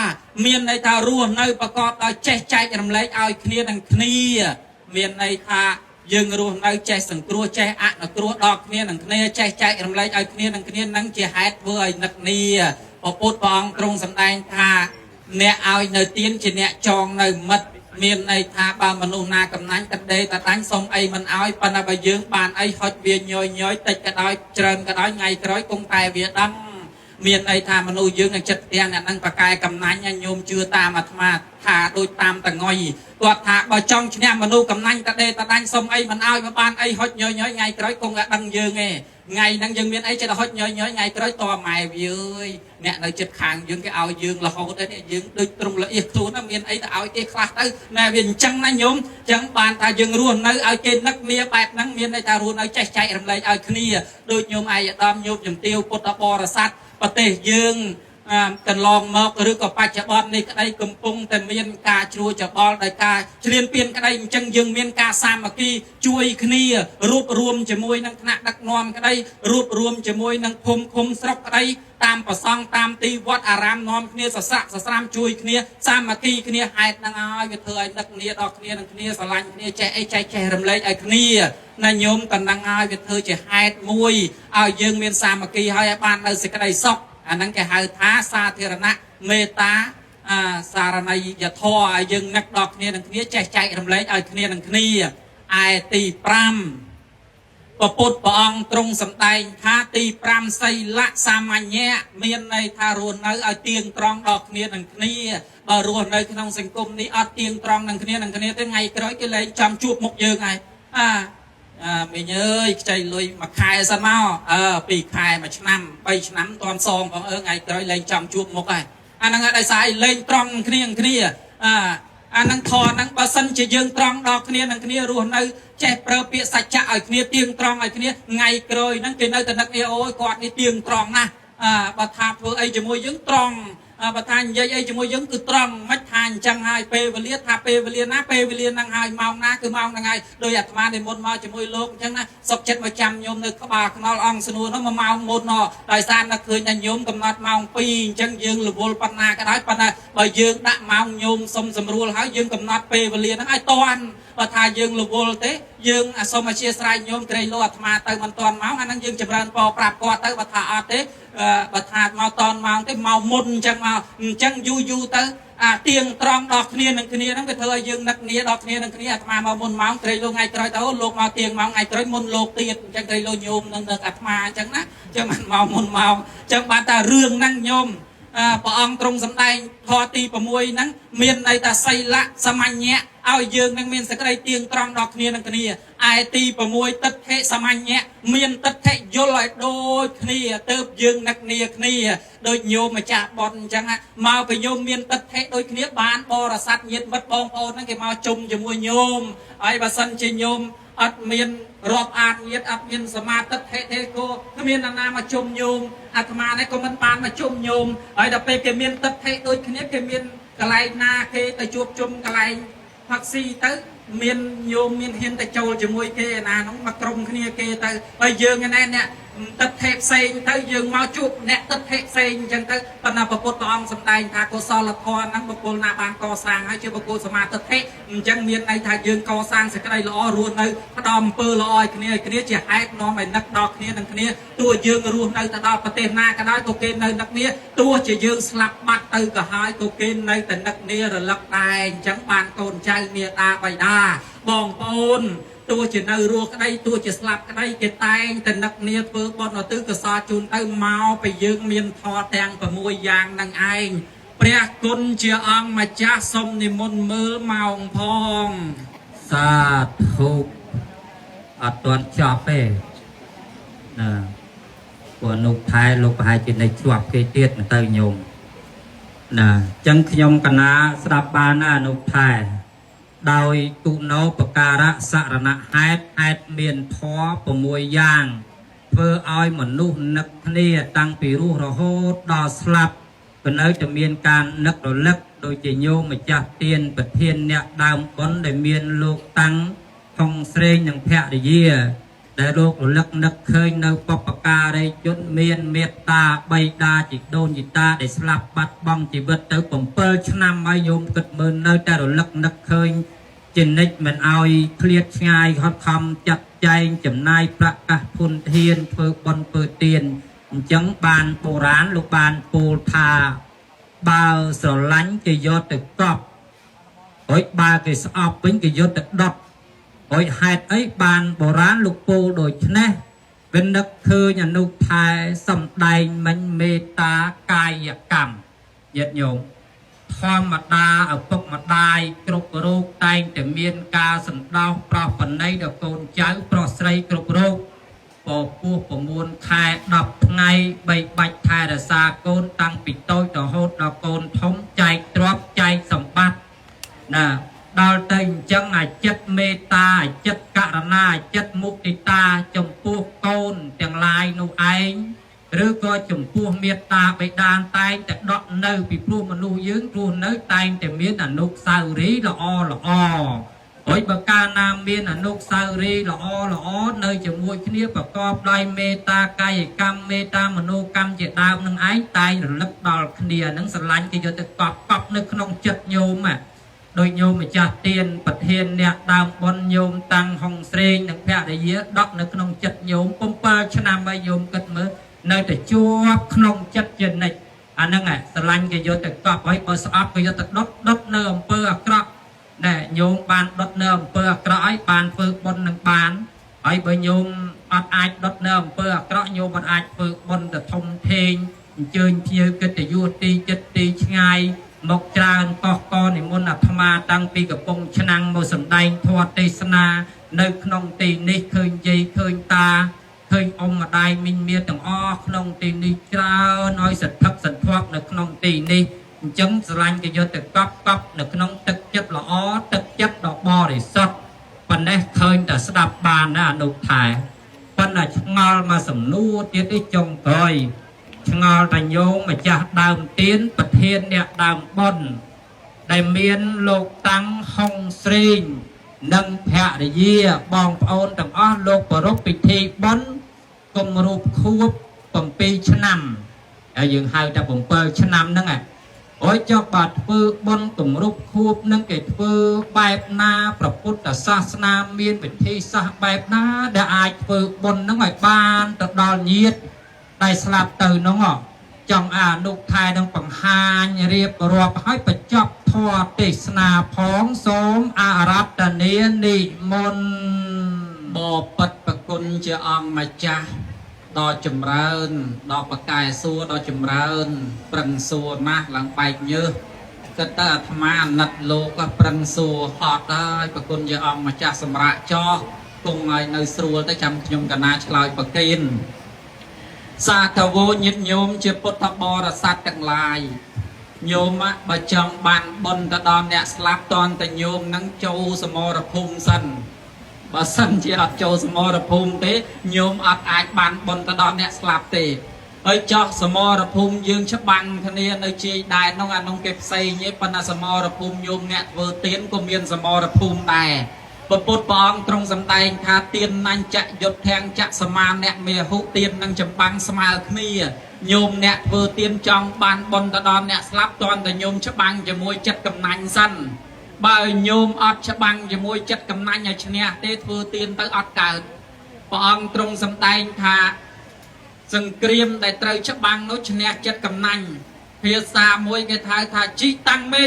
មានន័យថារស់នៅប្រកបដោយចេះចែករំលែកឲ្យគ្នានឹងគ្នាមានន័យថាយើងរស់នៅចេះសង្គ្រោះចេះអនុគ្រោះដល់គ្នានឹងគ្នាចេះចែករំលែកឲ្យគ្នានឹងគ្នានឹងជាហេតុធ្វើឲ្យនឹកនីព្រះពុទ្ធព្រះអង្គទ្រង់សម្ដែងថាអ្នកឲ្យនៅទានជាអ្នកចងនៅមិត្តមានន័យថាបើមនុស្សណាកំណាញ់តដេតដាញ់សុំអីមិនឲ្យប៉ុន្តែបើយើងបានអីហុចវាញយតិចក៏ដោយច្រើនក៏ដោយថ្ងៃក្រោយគង់តែវាដឹងមានន័យថាមនុស្សយើងនឹងចិត្តផ្ទាំងអ្នកនឹងប្រកែកំណាញ់ញោមជឿតាមអាត្មាថាដូចតាមតងុយគាត់ថាបើចង់ឈ្នះមនុស្សកំណាញ់តដេតដាញ់សុំអីមិនឲ្យមកបានអីហុចញយថ្ងៃក្រោយគង់តែដឹងយើងឯងថ្ងៃហ្នឹងយើងមានអីចិត្តហុចញយថ្ងៃក្រោយតម៉ែវាអើយអ្នកនៅចិត្តខាងយើងគេឲ្យយើងរហូតដែរយើងដូចទ្រង់ល្អៀសខ្លួនមានអីទៅឲ្យគេខ្លះទៅណែវាអញ្ចឹងណាញោមអញ្ចឹងបានថាយើងរស់នៅឲ្យគេនឹកគ្នាបែបហ្នឹងមានន័យថារស់នៅចេះចែករំលែកឲ្យគ្នាដូចញោមអាយដាមញោមជំទាវពុទ្ធបរិស័ទប្រទេសយើងកន្លងមកឬក៏បច្ចុប្បន្ននេះក្តីកំពុងតែមានការជ្រួចច្បល់ដោយការឆ្លៀនពៀនក្តីអញ្ចឹងយើងមានការសាមគ្គីជួយគ្នារួបរวมជាមួយនឹងថ្នាក់ដឹកនាំក្តីរួបរวมជាមួយនឹងភូមិឃុំស្រុកក្តីតាមប្រសង់តាមទីវត្តអារាមនាំគ្នាសស្រាក់សស្រាមជួយគ្នាសាមគ្គីគ្នាហេតុហ្នឹងហើយវាធ្វើឲ្យដឹកគ្នាដល់គ្នានឹងគ្នាស្រឡាញ់គ្នាចេះអីចេះរំលែកឲ្យគ្នាណាញោមតំណឹងឲ្យវាធ្វើជាហេតុមួយឲ្យយើងមានសាមគ្គីហើយឲ្យបាននៅសេចក្តីសុខអាហ្នឹងគេហៅថាសាធារណៈមេត្តាសារណីយធម៌ឲ្យយើងនឹកដល់គ្នានឹងគ្នាចេះចែករំលែកឲ្យគ្នានឹងគ្នាឯទី5ព្រះពុទ្ធព្រះអង្គទ្រង់សម្ដែងថាទី5សីលៈសាមញ្ញៈមានន័យថារស់នៅឲ្យទៀងត្រង់ដល់គ្នានឹងគ្នាបើរស់នៅក្នុងសង្គមនេះអត់ទៀងត្រង់នឹងគ្នាទេថ្ងៃក្រោយគេលែងចាំជួបមុខយើងហើយមីងអើយខ្ចីលុយមួយខែសិនមក2ខែមួយឆ្នាំ3ឆ្នាំតន់សងផងថ្ងៃក្រោយលែងចាំជួបមុខហើយអាហ្នឹងដោយសារឯងលែងត្រង់គ្នាអាហ្នឹងធរហ្នឹងបើសិនជាយើងត្រង់ដល់គ្នានឹងគ្នារស់នៅចេះប្រើពាក្យសច្ចៈឲ្យគ្នាទៀងត្រង់ឲ្យគ្នាថ្ងៃក្រោយហ្នឹងគេនៅតែនឹកគ្នាអូយគាត់នេះទៀងត្រង់ណាស់បើថាធ្វើអីជាមួយយើងត្រង់បើថានិយាយអីជាមួយយើងគឺត្រង់មិនថាអញ្ចឹងហើយពេលវេលាថាពេលវេលាណាពេលវេលាហ្នឹងហើយម៉ោងណាគឺម៉ោងហ្នឹងហើយដោយអាត្មានិមន្តមកជាមួយលោកអញ្ចឹងណាសុខចិត្តមកចាំញោមនៅក្បាលខ្នល់អង្គស្នួរនោះ1ម៉ោងមុនដោយសារតែឃើញថាញោមកំណត់ម៉ោង2អញ្ចឹងយើងរវល់ប៉ុណ្ណាក៏ដោយប៉ុន្តែបើយើងដាក់ម៉ោងញោមសុំសម្រួលហើយយើងកំណត់ពេលវេលាហ្នឹងឲ្យតាន់បើថាយើងរវល់ទេយើងសូមអធិស្ឋានញោមក្រែងលោអាត្មាទៅមិនតាន់ម៉ោងអាហ្នឹងយើងចម្រើនពរប្រាប់គាត់ទៅបើថាអត់ទេបើថាមកតនម៉ោងទេមកមុនអញ្ចឹងមកអញ្ចឹងយូរទៅទៀងត្រង់ដល់គ្នានឹងគ្នាហ្នឹងវាធ្វើឲ្យយើងនឹកគ្នាដល់គ្នានឹងគ្នាអាត្មាមកមុនម៉ោងក្រែងលោកថ្ងៃក្រោយទៅលោកមកទៀងម៉ោងថ្ងៃក្រោយមុនលោកទៀតអញ្ចឹងក្រែងលោកញោមនឹងអាត្មាអញ្ចឹងណាអញ្ចឹងមិនមកមុនម៉ោងអញ្ចឹងបានតែរឿងហ្នឹងញោមព្រះអង្គទ្រង់សម្ដែងធម៌ទី6ហ្នឹងមានន័យថាសីលៈសាមញ្ញៈឲ្យយើងនឹងមានសេចក្តីទៀងត្រង់ដល់គ្នានឹងគ្នាឯទី6ទិដ្ឋិសាមញ្ញៈមានទិដ្ឋិយល់ឲ្យដូចគ្នាទៅយើងនឹកគ្នាដូចញោមម្ចាស់បនអញ្ចឹងមកពីញោមមានទិដ្ឋិដូចគ្នាបានបរិស័ទញាតិមិត្តបងប្អូនហ្នឹងគេមកជុំជាមួយញោមហើយបើសិនជាញោម អត់មានរាប់អានញាតអត់មានសមាទិដ្ឋិទេគោគ្មានណាមកជុំញោមអាត្មានេះក៏មិនបានមកជុំញោមហើយដល់ពេលគេមានទិដ្ឋិដូចគ្នាគេមានកន្លែងណាគេទៅជួបជុំកន្លែងផឹកស៊ីទៅមានញោមមានហ៊ានទៅចូលជាមួយគេណាហ្នឹងមកក្រុមគ្នាគេទៅហើយយើងឯនេះទិដ្ឋិផ្សេងទៅយើងមកជួបអ្នកទិដ្ឋិផ្សេងអញ្ចឹងទៅប៉ុន្តែព្រះពុទ្ធអង្គសម្ដែងថាកុសលធម៌ហ្នឹងបុគ្គលណាបានកសាងហើយជាបុគ្គលសមាទិដ្ឋិអញ្ចឹងមានន័យថាយើងកសាងសេចក្តីល្អរស់នៅផ្ដំអំពើល្អឲ្យគ្នាជាហេតុនាំឲ្យនឹកដល់គ្នានឹងគ្នាទោះយើងរស់នៅទៅដល់ប្រទេសណាក៏ដោយក៏គេនៅនឹកគ្នាទោះជាយើងស្លាប់បាត់ទៅក៏ហើយក៏គេនៅតែនឹកគ្នារលឹកដែរអញ្ចឹងបានកូនចៅមាតាបិតាបងប្អូនទោះជានៅរស់ក្តីទោះជាស្លាប់ក្តីគេតែងតែនឹកគ្នាធ្វើបុណ្យឧទ្ទិសកុសលជូនទៅមកពីយើងមានធម៌ទាំង6យ៉ាងនឹងឯងព្រះគុណជាអង្គម្ចាស់សូមនិមន្តមើលម៉ោងផងសាធុអត់ទាន់ចប់ទេណាព្រោះនោះថែលោកប្រហែលជានៅជាប់គេទៀតទៅញោមណាអញ្ចឹងខ្ញុំកណាស្ដាប់បានណានោះថែដោយគុណោបការៈសរណហេតុមានធម៌6យ៉ាងធ្វើឲ្យមនុស្សនឹកគ្នាតាំងពីរស់រហូតដល់ស្លាប់ក៏នៅតែមានការនឹករលឹកដូចជាញោមម្ចាស់ទានប្រធានអ្នកដើមបុណ្យដែលមានលោកតាំងថងស្រេងនិងភរិយាដែលលោករលឹកនឹកឃើញនៅបុព្វការីជនមានមេត្តាបៃតាជីដូនជីតាដែលស្លាប់បាត់បង់ជីវិតទៅ7ឆ្នាំហើយញោមគិតមើលនៅតែរលឹកនឹកឃើញជានិច្ចមិនឲ្យឃ្លាតឆ្ងាយខិតខំចាត់ចែងចំណាយប្រកាសធនធានធ្វើបុណ្យធ្វើទានអញ្ចឹងបានបុរាណលោកបានពោលថាបើស្រឡាញ់គេយកទៅកប់ហើយបើគេស្អប់វិញគេយកទៅដុតហើយហេតុអីបានបុរាណលោកពោលដូចនេះវានឹកឃើញអនុថែសំដែងមិញមេត្តាកាយកម្មញាតិញោមធម្មតាឪពុកម្ដាយគ្រប់រូបតែងតែមានការសន្តោសប្រោសប្រណីដល់កូនចៅប្រុសស្រីគ្រប់រូបពពោះ9ខែ10ថ្ងៃបីបាច់ថែរក្សាកូនតាំងពីតូចរហូតដល់កូនធំចែកទ្រព្យចែកសម្បត្តិណាដល់ទៅអញ្ចឹងអាចិត្តមេត្តាអាចិត្តករុណាអាចិត្តមុទិតាចំពោះកូនទាំងឡាយនោះឯងឬក៏ចំពោះមេត្តាបិតាតែងតែដកនៅពីព្រោះមនុស្សយើងរស់នៅតែងតែមានអនុស្សាវរីយ៍ល្អហើយបើកាលណាមានអនុស្សាវរីយ៍ល្អនៅជាមួយគ្នាប្រកបដោយមេត្តាកាយកម្មមេត្តាមនោកម្មជាដើមនឹងឯងតែងរលឹកដល់គ្នានឹងស្រឡាញ់គេយកទៅកប់នៅក្នុងចិត្តញោមដោយញោមម្ចាស់ទានប្រធានអ្នកដើមបុណ្យញោមតាំងហុងស្រេងនិងភរិយាដកនៅក្នុងចិត្តញោម7ឆ្នាំហើយញោមគិតមើលនៅតែជាប់ក្នុងចិត្តជានិច្ចអាហ្នឹងស្រឡាញ់គេយកទៅកប់ហើយបើស្អប់គេយកទៅដុតនៅអំពើអាក្រក់ណែញោមបានដុតនៅអំពើអាក្រក់ហើយបានធ្វើបុណ្យនឹងបានហើយបើញោមអត់អាចដុតនៅអំពើអាក្រក់ញោមមិនអាចធ្វើបុណ្យទៅធំធេងអញ្ជើញភ្ញៀវកិត្តិយសទីចិត្តទីឆ្ងាយមកច្រើនកោះកនិមន្តអាត្មាតាំងពីកំពង់ឆ្នាំងមកសម្ដែងធម៌ទេសនានៅក្នុងទីនេះឃើញយាយឃើញតាឃើញអ៊ំម្ដាយមីងមាទាំងអស់ក្នុងទីនេះច្រើនឲ្យសន្ធឹកសន្ធាប់នៅក្នុងទីនេះអញ្ចឹងស្រឡាញ់គេយកទៅកប់នៅក្នុងទឹកចិត្តល្អទឹកចិត្តដ៏បរិសុទ្ធប៉ុណ្ណេះឃើញតែស្ដាប់បានណាអនុថែប៉ុន្តែឆ្ងល់មកសំណួរទៀតនេះចុងក្រោយឆ្ងល់តែញោមម្ចាស់ដើមទានប្រធានអ្នកដើមបុណ្យដែលមានលោកតាំងហុងស្រេងនិងភរិយាបងប្អូនទាំងអស់លោកប្រពៃពិធីបុណ្យគម្រប់ខួប7ឆ្នាំហើយយើងហៅតែ7ឆ្នាំហ្នឹងអូយចុះបាទធ្វើបុណ្យគម្រប់ខួបនឹងគេធ្វើបែបណាព្រះពុទ្ធសាសនាមានវិធីសាស្ត្របែបណាដែលអាចធ្វើបុណ្យនឹងឲ្យបានទៅដល់ញាតិដែលស្លាប់ទៅនោះចង់អនុថែនឹងបង្ហាញរៀបរាប់ឲ្យបញ្ចប់ធម៌ទេសនាផងសូមអារាធនានិមន្តបបិទ្ធប្រគុណជាអង្គម្ចាស់ដល់ចម្រើនដល់បកាយសួរដល់ចម្រើនប្រឹងសួរណាស់ឡើងបែកញើសគិតទៅអាត្មាអាណិតលោកក៏ប្រឹងសួរហត់ហើយប្រគុណជាអង្គម្ចាស់សម្រាប់ចោះគង់ឲ្យនៅស្រួលទៅចាំខ្ញុំកណាឆ្លើយប្រគិនសាធវោញាតិញោមជាពុទ្ធបរិស័ទទាំងឡាយញោមបើចង់បានបុណ្យទៅដល់អ្នកស្លាប់តន់តែញោមនឹងចូលសមរភូមិសិន បើសិនជាអត់ចូលសមរភូមិទេញោមអត់អាចបានបុណ្យទៅដល់អ្នកស្លាប់ទេហើយចោះសមរភូមិយើងច្បាំងគ្នានៅជាយដែននោះអានោះគេផ្សេងទេប៉ុន្តែសមរភូមិញោមអ្នកធ្វើទានក៏មានសមរភូមិដែរព្រះពុទ្ធព្រះអង្គទ្រង់សម្ដែងថាទានណាញ់ចៈយុទ្ធធាំងចៈសមានអ្នកមេហុទាននឹងចម្បាំងស្មើគ្នាញោមអ្នកធ្វើទានចង់បានបុណ្យទៅដល់អ្នកស្លាប់តន់តែញោមច្បាំងជាមួយចិត្តកំណាញ់សិនបើញោមអត់ច្បាំងជាមួយចិត្តកំណាញ់ឲ្យឈ្នះទេធ្វើទានទៅអត់កើតព្រះអង្គទ្រង់សម្ដែងថាសង្គ្រាមដែលត្រូវច្បាំងនោះឈ្នះចិត្តកំណាញ់ភាសាមួយគេថាជីតាំងមេ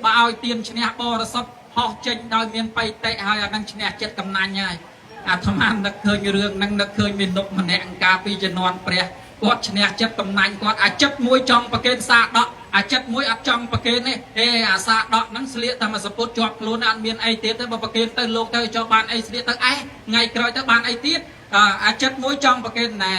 បើឲ្យទានឈ្នះបរិសុទ្ធហោះចេញដោយមានបៃតិហើយអានឹងឈ្នះចិត្តកំណាញ់ហើយអាត្មានឹកឃើញរឿងហ្នឹងនឹកឃើញមាននុកម្នាក់កាលពីជំនាន់ព្រះគាត់ឈ្នះចិត្តកំណាញ់គាត់អាចិត្តមួយចង់ប្រកេនសាដកអាចិត្តមួយអត់ចង់ប្រកេនទេអាសាដកហ្នឹងស្លៀកតែមួយសពុតជាប់ខ្លួនអត់មានអីទៀតទេបើប្រកេនទៅលោកទៅចោលបានអីស្លៀកទៅថ្ងៃក្រោយទៅបានអីទៀតអាចិត្តមួយចង់ប្រកេនណែ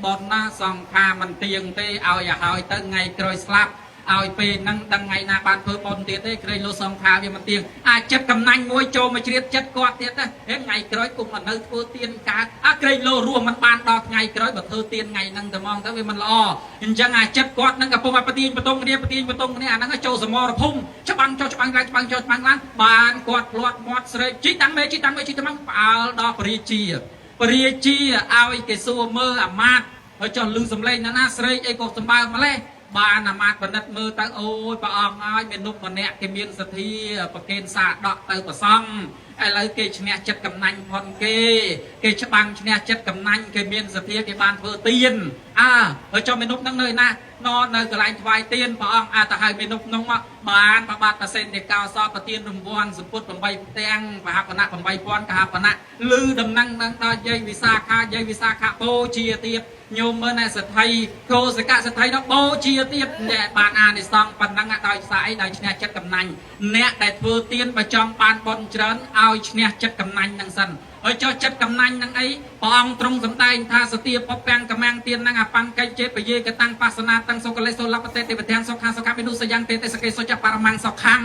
បនណាសង្ខារមិនទៀងទេឲ្យឲ្យទៅថ្ងៃក្រោយស្លាប់ឲ្យពេលហ្នឹងដឹងថ្ងៃណាបានធ្វើបុណ្យទៀតទេក្រែងលោកសង្ខារវាមិនទៀងអាចចិត្តកំណាញ់មួយចូលមកជ្រៀតចិត្តគាត់ទៀតណាថ្ងៃក្រោយគុំមកនៅធ្វើទានកើតក្រែងលោករស់មិនបានដល់ថ្ងៃក្រោយបើធ្វើទានថ្ងៃហ្នឹងតែមកទៅវាមិនល្អអញ្ចឹងអាចិត្តគាត់ហ្នឹងកំពុងតែប្រទៀងបន្ទងគ្នាអាហ្នឹងចូលសមរភូមិច្បាំងចុះច្បាំងឡើងច្បាំងចុះច្បាំងឡើងបានគាត់ផ្លាត់មាត់ស្រែកជីតាំងមេផ្អើលដល់ពរាជាឲ្យគេសួរមើលអាម៉ាតហើយចុះលឺសំឡេងណាស្រែកអីក៏សម្បើម្លេះបានអាមាត្យបណ្ឌិតមើលទៅអូយព្រះអង្គហើយមាននុកម្នាក់គេមានសទ្ធាប្រកេនសាដកទៅប្រសង់ឥឡូវគេឈ្នះចិត្តកំណាញ់ផុនគេច្បាំងឈ្នះចិត្តកំណាញ់គេមានសទ្ធាគេបានធ្វើទានហើយចុះមេនុកហ្នឹងនៅណានៅកន្លែងថ្វាយទានព្រះអង្គទៅឲ្យមេនុកហ្នឹងមកបានប្របាទប្រសិទ្ធិកោសលប្រទានរង្វាន់សុពុត8ផ្ទាំងបហបណៈ8000កហបណៈលឺដំណឹងនឹងដល់យាយវិសាខាបូជាទៀតញោមមើលណែសទ្ធិកោសកសទ្ធិនោះបូជាទៀតអ្នកបានអានិសង្សប៉ុណ្ណឹងដោយសារអីដោយឈ្នះចិត្តកំណាញ់អ្នកដែលធ្វើទានបើចង់បានបុណ្យច្រើនឲ្យឈ្នះចិត្តកំណាញ់នឹងសិនហើយចុះចិត្តកំណាញ់នឹងអីព្រះអង្គទ្រង់សម្ដែងថាសទាពពាំងកំាំងទាននឹងអបង្កិច្ចចេពយេកតាំងបាសនាតាំងសុកលេសុលបតេទេវទាំងសុខាវិនុសយ៉ាងទេសកេសុចបរមង្គសុខੰ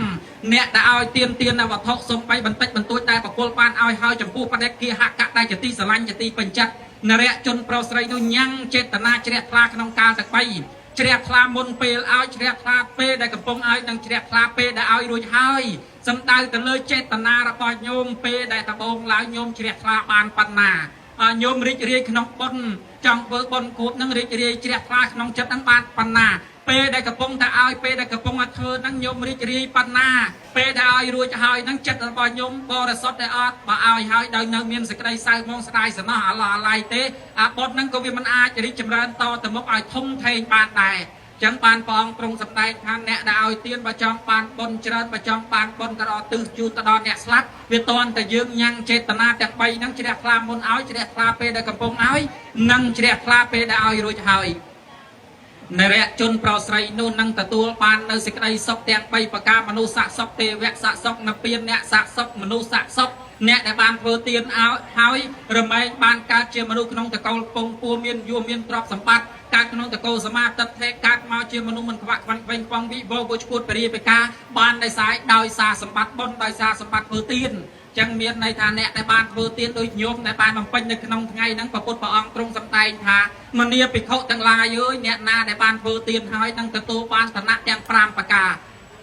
អ្នកដែលឲ្យទាននៅវត្ថុសំបីបន្តិចបន្តួចតែបកុលបានឲ្យហើយចំពោះបដិគាហកៈដែលជាទីស្រឡាញ់ជាទីពេញចិត្តនរៈជនប្រុសស្រីនោះញ៉ាំងចេតនាជ្រះថ្លាក្នុងកាលទាំង3ជ្រះថ្លាមុនពេលឲ្យជ្រះថ្លាពេលដែលកំពុងឲ្យនិងជ្រះថ្លាពេលដែលឲ្យរួចហើយសំដៅទៅលើចេតនារបស់ញោមពេលដែលដបងឡើងញោមជ្រះថ្លាបានប៉ុណ្ណាញោមរីករាយក្នុងបុណ្យចង់ធ្វើបុណ្យគួបនឹងរីករាយជ្រះថ្លាក្នុងចិត្តនឹងបានប៉ុណ្ណាពេលដែលកំពុងតែឲ្យពេលដែលកំពុងតែធ្វើនឹងញោមរីករាយប៉ុណ្ណាពេលដែលឲ្យរួចហើយនឹងចិត្តរបស់ញោមបរិសុទ្ធតែអត់បើឲ្យហើយដោយនៅមានសេចក្តីសៅហ្មងស្ដាយសំណោះអាឡោះអាឡៃទេបុណ្យនឹងក៏វាមិនអាចរីកចម្រើនតទៅមុខឲ្យធំធេងបានដែរចឹងបានព្រះអង្គទ្រង់សម្ដែងថាអ្នកដែលឲ្យទានបើចង់បានបុណ្យច្រើនបើចង់បានបុណ្យទៅដល់ទិសជូនទៅដល់អ្នកស្លាប់វាតន់តែយើងញ៉ាំងចេតនាទាំង3ហ្នឹងជ្រះថ្លាមុនឲ្យជ្រះថ្លាពេលដែលកំពុងឲ្យនិងជ្រះថ្លាពេលដែលឲ្យរួចហើយនរៈជនប្រុសស្រីនោះនឹងទទួលបាននៅសេចក្តីសុខទាំង3ប្រការមនុស្សស័ក្តិសុខទេវៈស័ក្តិសុខនិព្វានអ្នកស័ក្តិសុខមនុស្សស័ក្តិសុខអ្នកដែលបានធ្វើទានឲ្យហើយរមែងបានកើតជាមនុស្សក្នុងតកូលពងពួរមានយួរមានទ្រព្យសម្បត្តិកើតក្នុងតកូលសមាទិដ្ឋិកើតមកជាមនុស្សមិនខ្វាក់ខ្វាន់ខ្វែងប៉ងវិវោពុឈួតពរិយបេកាបានដោយសារសម្បត្តិបុណ្យដោយសារសម្បត្តិធ្វើទានចឹងមានន័យថាអ្នកដែលបានធ្វើទានដូចញោមដែលបានបំពេញនៅក្នុងថ្ងៃហ្នឹងព្រះពុទ្ធព្រះអង្គទ្រង់សម្ដែងថាមនីភិក្ខុទាំងឡាយអើយអ្នកណាដែលបានធ្វើទានហើយនឹងទទួលបានឋានៈទាំង5ប្រការ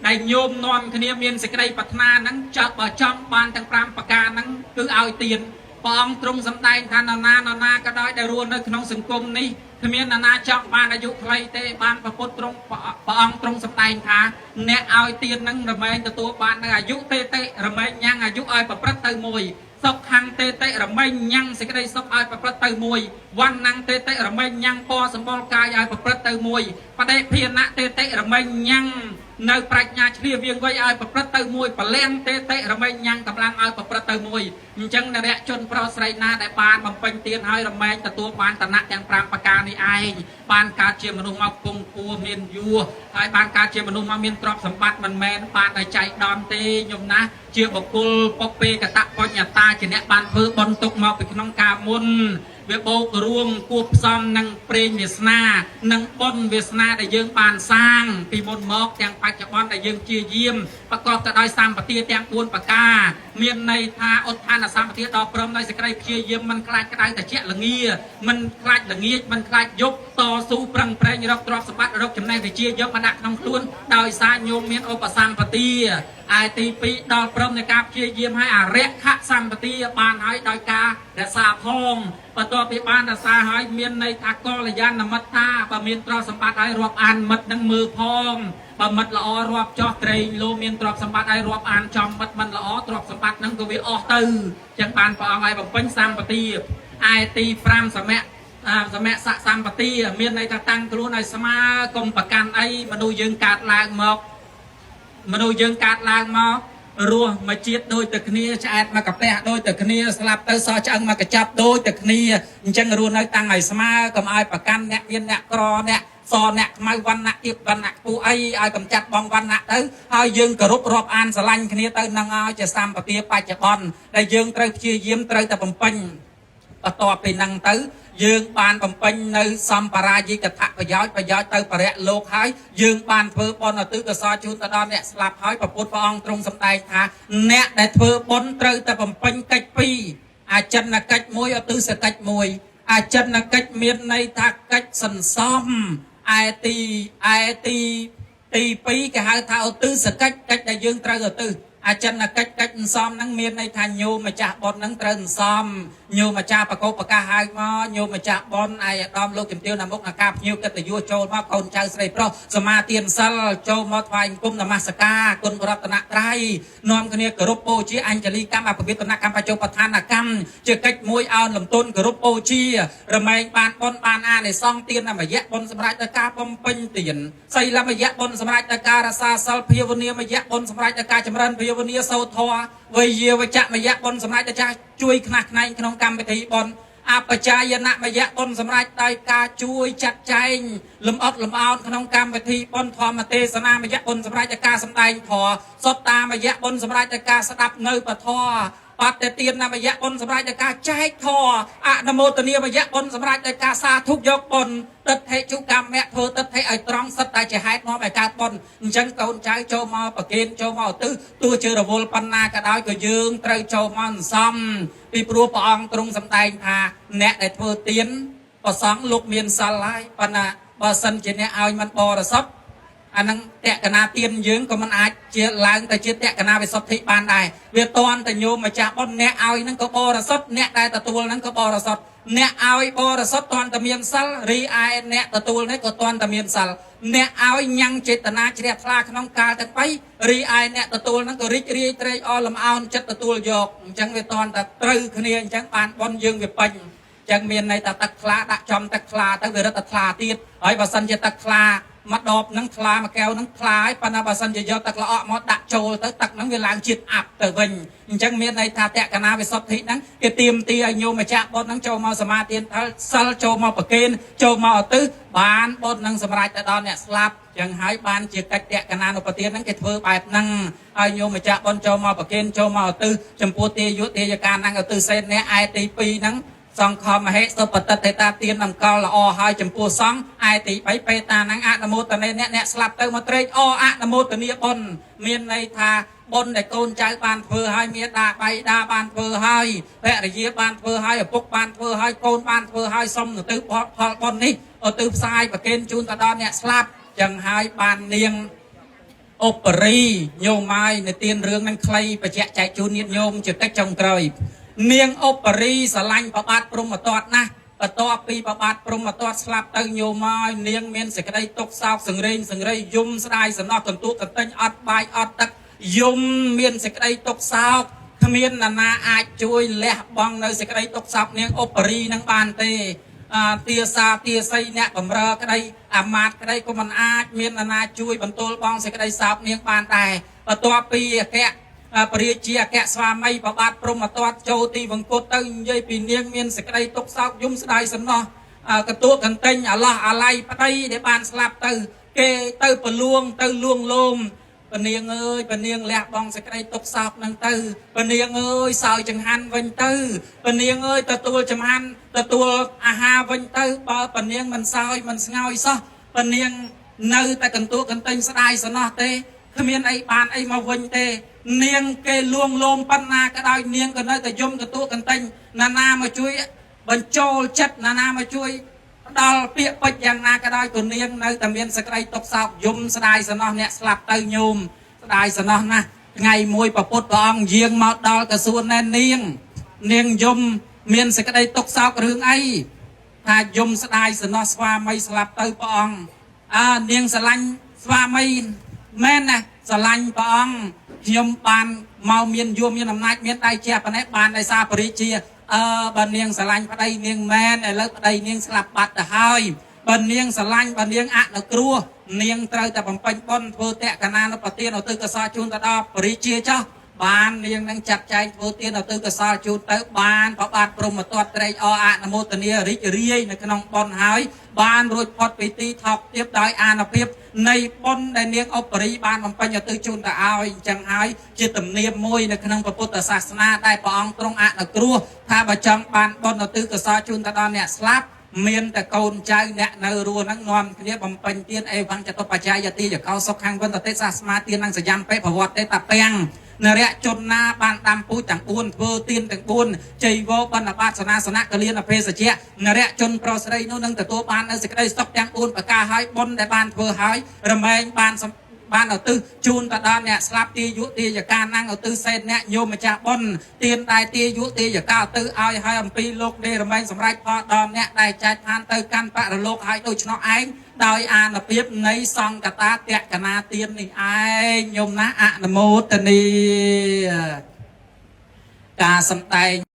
ដែលញោមនាំគ្នាមានសេចក្តីប្រាថ្នាហ្នឹងបើចង់បានទាំង5ប្រការហ្នឹងគឺឲ្យទានព្រះអង្គទ្រង់សម្ដែងថានរណាក៏ដោយដែលរស់នៅក្នុងសង្គមនេះគ្មាននរណាចង់បានអាយុខ្លីទេបានព្រះពុទ្ធទ្រង់ព្រះអង្គទ្រង់សម្ដែងថាអ្នកឲ្យទានហ្នឹងរមែងទទួលបាននៅអាយុទេរមែងញ៉ាំងអាយុឲ្យប្រព្រឹត្តទៅមួយសុខខាងទេរមែងញ៉ាំងសេចក្តីសុខឲ្យប្រព្រឹត្តទៅមួយវណ្ណងទេរមែងញ៉ាំងពណ៌សម្បុរកាយឲ្យប្រព្រឹត្តទៅមួយបដិភានៈទេរមែងញ៉ាំងនៅប្រាជ្ញាឆ្លៀសវាងវៃឲ្យប្រព្រឹត្តទៅមួយបលាំងទេរមែងញ៉ាំងកម្លាំងឲ្យប្រព្រឹត្តទៅមួយអញ្ចឹងនរៈជនប្រុសស្រីណាដែលបានបំពេញទានហើយរមែងទទួលបានឋានៈទាំង5ប្រការនេះឯងបានកើតជាមនុស្សមកពងពួរមានយួរហើយបានកើតជាមនុស្សមកមានទ្រព្យសម្បត្តិមិនមែនបានតែចៃដន្យទេញោមណាជាបុគ្គលពុពេកតបញ្ញតាជាអ្នកបានធ្វើបុណ្យទុកមកពីក្នុងការមុន វាបូករួមគួបផ្សំនឹងព្រេងវាសនានិងបុណ្យវាសនាដែលយើងបានសាងពីមុនមកទាំងបច្ចុប្បន្នដែលយើងជាយាមប្រកបទៅដោយសម្បទាទាំង4ប្រការមានន័យថាឧទ្ធានសម្បទាដល់ព្រមដោយសេចក្តីព្យាយាមមិនខ្លាចក្តៅត្រជាក់ល្ងាមិនខ្លាចល្ងាចមិនខ្លាចយប់តស៊ូប្រឹងប្រែងរកទ្រព្យសម្បត្តិរកចំណេះវិជ្ជាយកមកដាក់ក្នុងខ្លួនដោយសារញោមមានឧបសម្បទាឯទី2ដល់ព្រមនៃការព្យាយាមឲ្យអរិយខសម្បទាបានហើយដោយការរក្សាផងបន្ទាប់ពីបានរក្សាហើយមានន័យថាកល្យាណមិត្តថាបើមានទ្រព្យសម្បត្តិហើយរាប់អានមិត្តនឹងមើលផងបើមិត្តល្អរាប់ចោះត្រេងលោមានទ្រព្យសម្បត្តិហើយរាប់អានចំមិត្តមិនល្អទ្រព្យសម្បត្តិនឹងក៏វាអស់ទៅចឹងបានព្រះអង្គឲ្យបំពេញសម្បទាឯទី5សមៈសសម្បទាមានន័យថាតាំងខ្លួនឲ្យស្មើកុំប្រកាន់អីមនុស្សយើងកើតឡើងមករស់មកជាតិដូចតែគ្នាឆ្អែតមកកាពះដូចតែគ្នាស្លាប់ទៅសឆ្អឹងមកកចាប់ដូចតែគ្នាអញ្ចឹងរស់នៅតាំងឲ្យស្មើកុំឲ្យប្រកាន់អ្នកមានអ្នកក្រអ្នកសអ្នកខ្មៅវណ្ណៈទៀបវណ្ណៈខ្ពស់អីឲ្យកំចាត់បងវណ្ណៈទៅហើយយើងគោរពរាប់អានស្រឡាញ់គ្នាទៅនឹងឲ្យជាសម្បទាបច្ចុប្បន្នដែលយើងត្រូវព្យាយាមត្រូវតែបំពេញបន្ទាប់ពីហ្នឹងទៅយើងបានបំពេញនៅសម្បរាយិកថាប្រយោជន៍ទៅបរិយលោកហើយយើងបានធ្វើបុណ្យឧទ្ទិសកុសលជូនទៅដល់អ្នកស្លាប់ហើយព្រះពុទ្ធព្រះអង្គទ្រង់សម្ដែងថាអ្នកដែលធ្វើបុណ្យត្រូវតែបំពេញកិច្ច2អចិន្នកិច្ច1ឧទ្ទិសកិច្ច1អចិន្នកិច្ចមានន័យថាកិច្ចសន្សំឯទី2គេហៅថាឧទ្ទិសកិច្ចដែលយើងត្រូវឧទ្ទិសអចិន្នកិច្ចសន្សំហ្នឹងមានន័យថាញោមម្ចាស់បុណ្យហ្នឹងត្រូវសន្សំញោមម្ចាស់បកោបកាសហៅមកញោមម្ចាស់បុណ្យឯអាដាមលោកជំទាវណាមុខណាការភ្ញៀវកិត្តិយសចូលមកកូនចៅស្រីប្រុសសមាទានសិលចូលមកថ្វាយអង្គមនមស្ការគុណរតនត្រ័យនាំគ្នាគោរពបូជាអញ្ជលីកម្មអភិវិតនកម្មបច្ចុប្បន្នកម្មជាកិច្ចមួយអោនលំទុនគោរពបូជារមែងបានបុណ្យបានអានិសង្ឃទានមយៈបុណ្យសម្រាប់ដល់ការបំពេញទានសីលមយៈបុណ្យសម្រាប់ដល់ការរក្សាសិលភាវនាមយៈបុណ្យសម្រាប់ដល់ការចម្រើនភាវនាសោធរវេយាវចៈមយៈបុណ្យសម្រាប់ដល់ចាស់ជួយខ្នះខ្នែងក្នុងកម្មវិធីបុណ្យអបច្ចាយនមយៈបុណ្យសម្រាប់ដោយការជួយចាត់ចែងលំអត់លំអោនក្នុងកម្មវិធីបុណ្យធម្មទេសនាមយៈបុណ្យសម្រាប់ដោយការសម្ដែងធម៌សតតាមយៈបុណ្យសម្រាប់ដោយការស្ដាប់នៅពធបត្តិទានមយៈបុណ្យសម្រាប់ដោយការចែកធម៌អនុមោទនាមយៈបុណ្យសម្រាប់ដោយការសាធុយកបុណ្យទិដ្ឋិជុកម្មៈធ្វើទិដ្ឋិឲ្យត្រង់សិតតែជាហេតុនាំឲ្យកើតបុណ្យអញ្ចឹងកូនចៅចូលមកប្រគេនចូលមកឧទ្ទិសទោះជារវល់ប៉ុណ្ណាក៏ដោយក៏យើងត្រូវចូលមកសន្សំពីព្រោះព្រះអង្គទ្រង់សម្ដែងថាអ្នកដែលធ្វើទានប្រសង់លោកមានសិលហើយប៉ុន្តែបើសិនជាអ្នកឲ្យมันបរិសុទ្ធអានឹងតក្កណាទានយើងក៏មិនអាចជាឡើងទៅជាតក្កណាវិសុទ្ធិបានដែរវាតន់តែញោមម្ចាស់បុណ្យអ្នកឲ្យនឹងក៏បរិសុទ្ធអ្នកដែលទទួលនឹងក៏បរិសុទ្ធអ្នកឲ្យបរិសុទ្ធតន់តែមានសិលរីឯអ្នកទទួលនេះក៏តន់តែមានសិលអ្នកឲ្យញ៉ាំងចេតនាជ្រះថ្លាក្នុងកាលទាំង3រីឯអ្នកទទួលនឹងក៏រីករាយត្រេកអរលំអោនចិត្តទទួលយកអញ្ចឹងវាតន់តែត្រូវគ្នាអញ្ចឹងបានបុណ្យយើងវាពេញអញ្ចឹងមានន័យថាទឹកថ្លាដាក់ចំទឹកថ្លាទៅវារត់តែថ្លាទៀតហើយបើសិនជាទឹកថ្លាមកដបនឹងថ្លាមួយកែវនឹងថ្លាហើយប៉ុន្តែបើសិនជាយកទឹកល្អក់មកដាក់ចូលទៅទឹកហ្នឹងវាឡើងជាតិអាប់ទៅវិញអញ្ចឹងមានន័យថាតក្កណាវិសុទ្ធិហ្នឹងគេទៀមទីឲ្យញោមម្ចាស់បុណ្យហ្នឹងចូលមកសមាទានសិលចូលមកប្រគេនចូលមកឧទ្ទិសបានបុណ្យហ្នឹងសម្រាប់ទៅដល់អ្នកស្លាប់ចឹងហើយបានជាកិច្ចតក្កណានុបទានហ្នឹងគេធ្វើបែបហ្នឹងឲ្យញោមម្ចាស់បុណ្យចូលមកប្រគេនចូលមកឧទ្ទិសចំពោះទាយុទាយកាហ្នឹងឧទ្ទិសសេនអ្នកឯទី2ហ្នឹងសង្ឃមហេសុបតិតេតាទានតម្កល់ល្អហើយចំពោះសង្ឃឯទី3បេតានឹងអនុមោទនាអ្នកស្លាប់ទៅមកត្រេកអរអនុមោទនាបុណ្យមានន័យថាបុណ្យដែលកូនចៅបានធ្វើហើយមានដាបៃតាបានធ្វើហើយភរិយាបានធ្វើហើយឪពុកបានធ្វើហើយកូនបានធ្វើហើយសុំទៅផលបុណ្យនេះឧទ្ទិសផ្សាយប្រគេនជូនទៅដល់អ្នកស្លាប់ចឹងហើយបាននាងឧបរីញោមហើយនៅទានរឿងនឹងខ្លីបច្ចៈចែកជូនញាតិញោមជាកិច្ចចុងក្រោយនាងឧបរីស្រឡាញ់ប្របាទព្រហ្មទត្តណាស់បន្ទាប់ពីប្របាទព្រហ្មទត្តស្លាប់ទៅញោមហើយនាងមានសេចក្តីទុក្ខសោកសង្រេងយំស្ដាយសំណោះកន្ទួតកន្ទិញអត់បាយអត់ទឹកយំមានសេចក្តីទុក្ខសោកគ្មាននរណាអាចជួយលះបង់នៅសេចក្តីទុក្ខសោកនាងឧបរីនឹងបានទេទាសាទាស័យអ្នកបំរើក្តីអាមាត្យក្តីក៏មិនអាចមាននរណាជួយបន្ទល់បងសេចក្តីសោកនាងបានដែរបន្ទាប់ពីអគ្គពរាជាអគ្គស្វាមីប្របាទព្រហ្មទត្តចូលទីវង្គតទៅនិយាយពីនាងមានសេចក្តីទុក្ខសោកយំស្ដាយសំណោះកន្ទួតកន្ទិញអាឡោះអាឡៃប្តីដែលបានស្លាប់ទៅគេទៅប្រលួងទៅលួងលោម ពនាងអើយពនាងលះបងសេចក្តីទុកសោកនឹងទៅពនាងអើយសោយចង្ហាន់វិញទៅពនាងអើយទទួលចង្ហាន់ទទួលអាហារវិញទៅបើពនាងមិនសោយមិនស្ងោយសោះពនាងនៅតែកន្ទួកន្ទែងស្ដាយសណោះទេគ្មានអីបានអីមកវិញទេនាងគេលួងលោមប៉ុណ្ណាក៏ដោយនាងក៏នៅតែយំកន្ទួកកន្ទែងណានាមកជួយបញ្ចូលចិត្តណានាមកជួយដល់ពាក្យពេចន៍យ៉ាងណាក៏ដោយក៏នាងនៅតែមានសេចក្តីទុកសោកយំស្ដាយសណោះអ្នកស្លាប់ទៅញោមស្ដាយសណោះណាថ្ងៃមួយព្រះពុទ្ធព្រះអង្គយាងមកដល់ក៏សួរណែនាងយំមានសេចក្តីទុកសោករឿងអីថាយំស្ដាយសណោះស្វាមីស្លាប់ទៅព្រះអង្គនាងស្រឡាញ់ស្វាមីមែនណាស្រឡាញ់ព្រះអង្គខ្ញុំបានមកមានយួរមានអំណាចមានដៃជាប៉ុណ្ណេះបានដោយសារបរិជាបើនាងស្រឡាញ់ប្តីនាងមែនឥឡូវប្តីនាងស្លាប់បាត់ទៅហើយបើនាងស្រឡាញ់បើនាងអនុគ្រោះនាងត្រូវតែបំពេញបុណ្យធ្វើតក្កណានុបទានឧទ្ទិសកុសលជូនទៅដល់បរិជាចុះបាននាងនឹងចាត់ចែងធ្វើទានឧទ្ទិសកុសលជូនទៅបានប្របាទព្រមទត្តត្រេកអរអនុមោទនារីករាយនៅក្នុងបុណ្យហើយបានរួចផុតពីទីថោកទាបដោយអានុភាពនៃបុណ្យដែលនាងឧបរិយបានបំពេញឧទ្ទិសជូនទៅឲ្យអញ្ចឹងហើយជាទំនៀមមួយនៅក្នុងពុទ្ធសាសនាដែលព្រះអង្គទ្រង់អនុគ្រោះថាបើចង់បានបុណ្យឧទ្ទិសកុសលជូនទៅដល់អ្នកស្លាប់មានតែកូនចៅអ្នកនៅរស់ហ្នឹងនាំគ្នាបំពេញទានអេវង្ចតុបច្ច័យយតិយកោសុខខាងវិនតតិសាស្មាទាននឹងសយំពេប្រវត្តិទេតាពាំងនរៈជនណាបានដាំពូជទាំង4ធ្វើទានទាំង4ជ័យវោបណ្ឌបាតសនាសនៈកលៀនអភេសជ្ជៈនរៈជនប្រុសស្រីនោះនឹងទទួលបាននៅសេចក្តីសុខទាំង4ប្រការហើយបុណ្យដែលបានធ្វើហើយរមែងបានឧទ្ទិសជូនទៅដល់អ្នកស្លាប់ទាយុទាយកាណាំងឧទ្ទិសសេនអ្នកញោមម្ចាស់បុណ្យទានដែលទាយុទាយកាទៅឲ្យហើយអំពីលោកនេះរមែងសម្រាប់ផលដល់អ្នកដែលចែកឋានទៅកាន់បរលោកឲ្យដូច្នោះឯងដោយអានុភាពនៃសង្កតាតក្កណាទាននេះឯងញោមណាអនុមោទនីការសំដែង